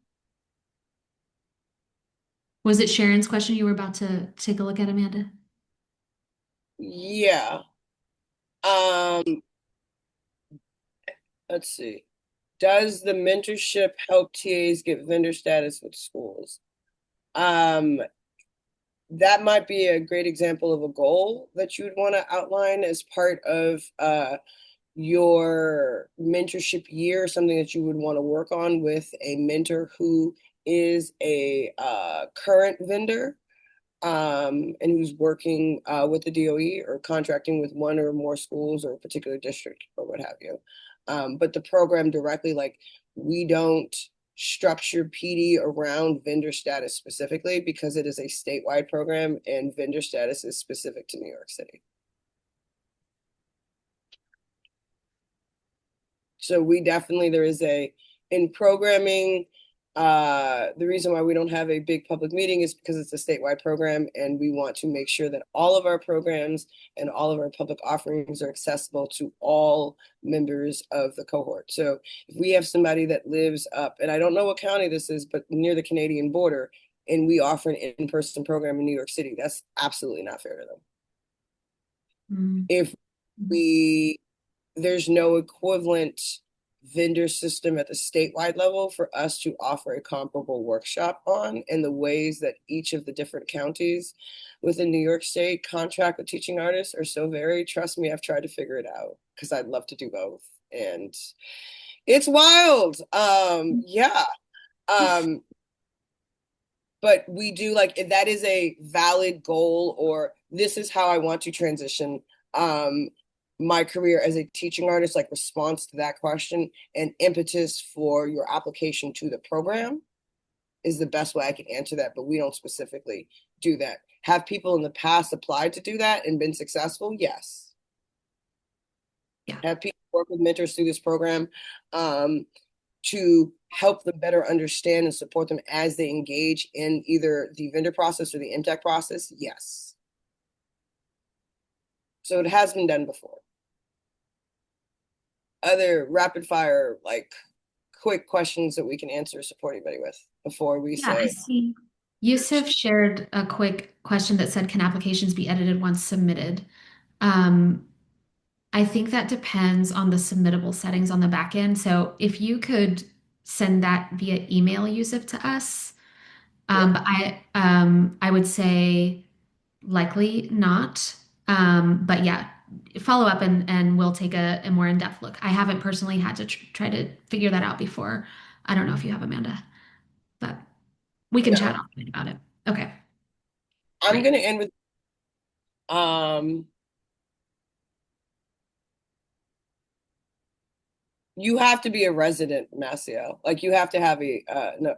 was it Sharon's question you were about to take a look at, Amanda? yeah. Let's see. Does the mentorship help TAs get vendor status with schools? That might be a great example of a goal that you would want to outline as part of your mentorship year, something that you would want to work on with a mentor who is a current vendor and who's working with the DOE or contracting with one or more schools or a particular district or what have you. But the program directly, like we don't structure PD around vendor status specifically because it is a statewide program and vendor status is specific to New York City. So we definitely, there is in programming, the reason why we don't have a big public meeting is because it's a statewide program and we want to make sure that all of our programs and all of our public offerings are accessible to all members of the cohort. So if we have somebody that lives up, and I don't know what county this is, but near the Canadian border, and we offer an in-person program in New York City, that's absolutely not fair to them. If there's no equivalent vendor system at the statewide level for us to offer a comparable workshop on, and the ways that each of the different counties within New York State contract with teaching artists are so varied. Trust me, I've tried to figure it out because I'd love to do both. And it's wild. Yeah. But we do like, if that is a valid goal, or this is how I want to transition my career as a teaching artist, like response to that question and impetus for your application to the program is the best way I can answer that. But we don't specifically do that. Have people in the past applied to do that and been successful? Yes. Yeah. Have people work with mentors through this program to help them better understand and support them as they engage in either the vendor process or the MTech process? Yes. So it has been done before. Other rapid fire, like quick questions that we can answer, support anybody with before we I say. see. Yusuf shared a quick question that said, can applications be edited once submitted? I think that depends on the submittable settings on the back end. So if you could send that via email, Yusuf, to us, but I would say likely not. But yeah, follow up and we'll take a more in-depth look. I haven't personally had to try to figure that out before. I don't know if you have, Amanda, but we can chat offline about it. Okay. I'm going to end with you have to be a resident, Maciel. Like you have to have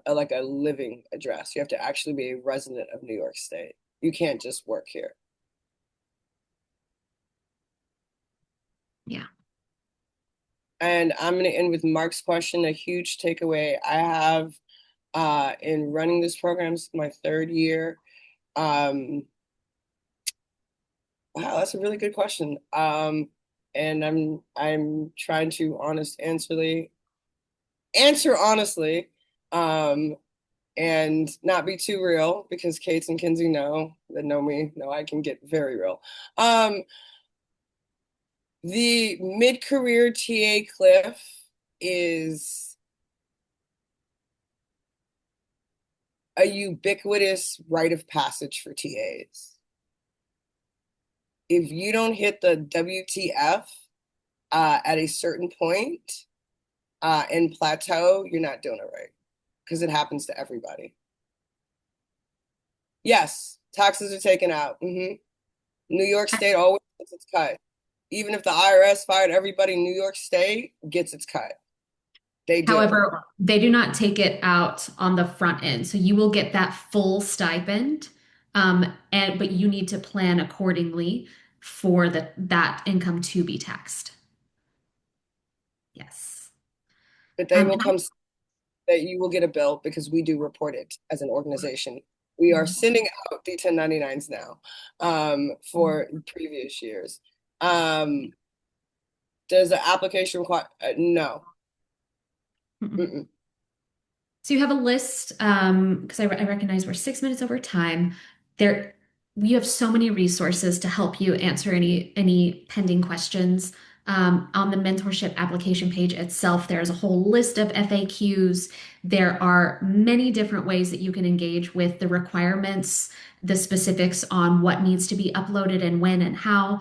like a living address. You have to actually be a resident of New York State. You can't just work here. Yeah. And I'm going to end with Mark's question. A huge takeaway I have in running this program, is my third year. Wow, that's a really good question. And I'm trying to answer honestly, and not be too real, because Kate and Kinsey that know me know I can get very real. The mid-career TA cliff is a ubiquitous rite of passage for TAs. If you don't hit the WTF at a certain point and plateau, you're not doing it right, because it happens to everybody. Yes, taxes are taken out. New York State always gets its cut. Even if the IRS fired everybody, New York State gets its cut. They do. However, they do not take it out on the front end. So you will get that full stipend, but you need to plan accordingly for that income to be taxed. Yes. But they will come, that you will get a bill, because we do report it as an organization. We are sending out the 1099s now for previous years. Does the application require? No. Mm-mm. Mm-mm. So you have a list, because I recognize we're 6 minutes over time. There, you have so many resources to help you answer any pending questions. On the mentorship application page itself, there's a whole list of FAQs. There are many different ways that you can engage with the requirements, the specifics on what needs to be uploaded and when and how.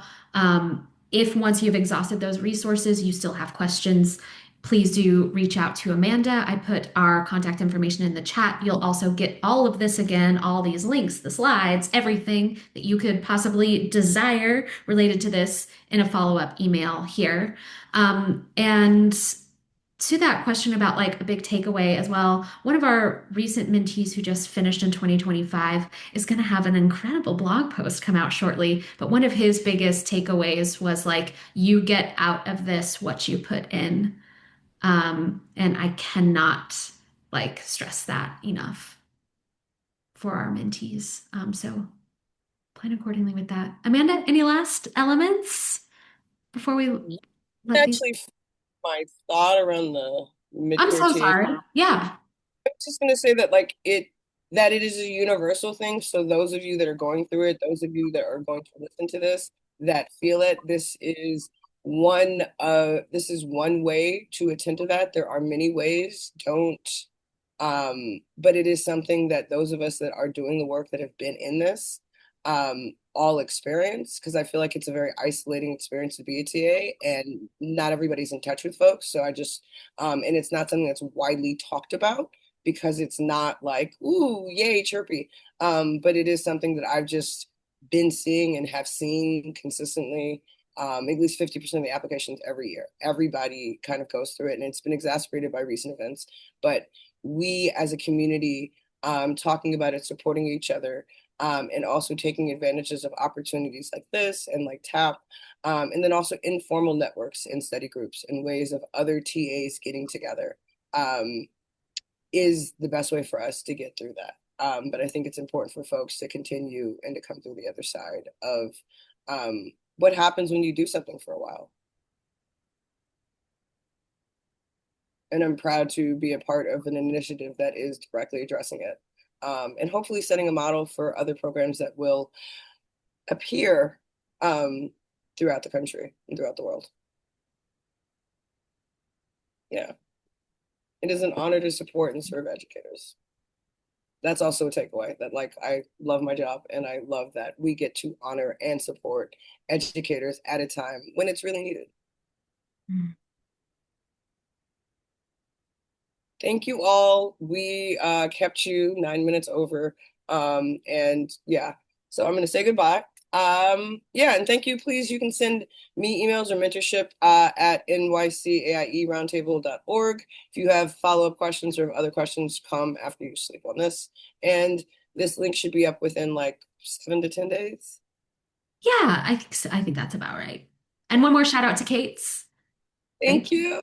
If once you've exhausted those resources, you still have questions, please do reach out to Amanda. I put our contact information in the chat. You'll also get all of this again, all these links, the slides, everything that you could possibly desire related to this in a follow-up email here. And to that question about like a big takeaway as well, one of our recent mentees who just finished in 2025 is going to have an incredible blog post come out shortly. But one of his biggest takeaways was like, you get out of this what you put in. And I cannot like stress that enough for our mentees. So plan accordingly with that. Amanda, any last elements before we let these? Actually, my thought around the I'm mid-career so TA. sorry. Yeah. I'm just gonna say that like it is a universal thing. So those of you that are going through it, those of you that are going to listen to this, that feel it, this is one way to attend to that. There are many ways. Don't but it is something that those of us that are doing the work that have been in this all experience, because I feel like it's a very isolating experience to be a TA and not everybody's in touch with folks. So I just and it's not something that's widely talked about because it's not like, ooh, yay, chirpy. But it is something that I've just been seeing and have seen consistently. At least 50% of the applications every year. Everybody kind of goes through it, and it's been exacerbated by recent events. But we as a community, talking about it, supporting each other, and also taking advantages of opportunities like this and like TAP, and then also informal networks and study groups and ways of other TAs getting together, is the best way for us to get through that. But I think it's important for folks to continue and to come through the other side of what happens when you do something for a while. And I'm proud to be a part of an initiative that is directly addressing it, and hopefully setting a model for other programs that will appear throughout the country and throughout the world. Yeah. It is an honor to support and serve educators. That's also a takeaway, that like I love my job and I love that we get to honor and support educators at a time when it's really needed. Mm. Thank you all. We kept you 9 minutes over. And yeah, so I'm gonna say goodbye. Yeah, and thank you. Please, you can send me emails or mentorship at nycaieroundtable.org. If you have follow-up questions or if other questions, come after you sleep on this. And this link should be up within like 7 to 10 days. Yeah, I think so. I think that's about right. And one more shout out to Kate's. Thank you.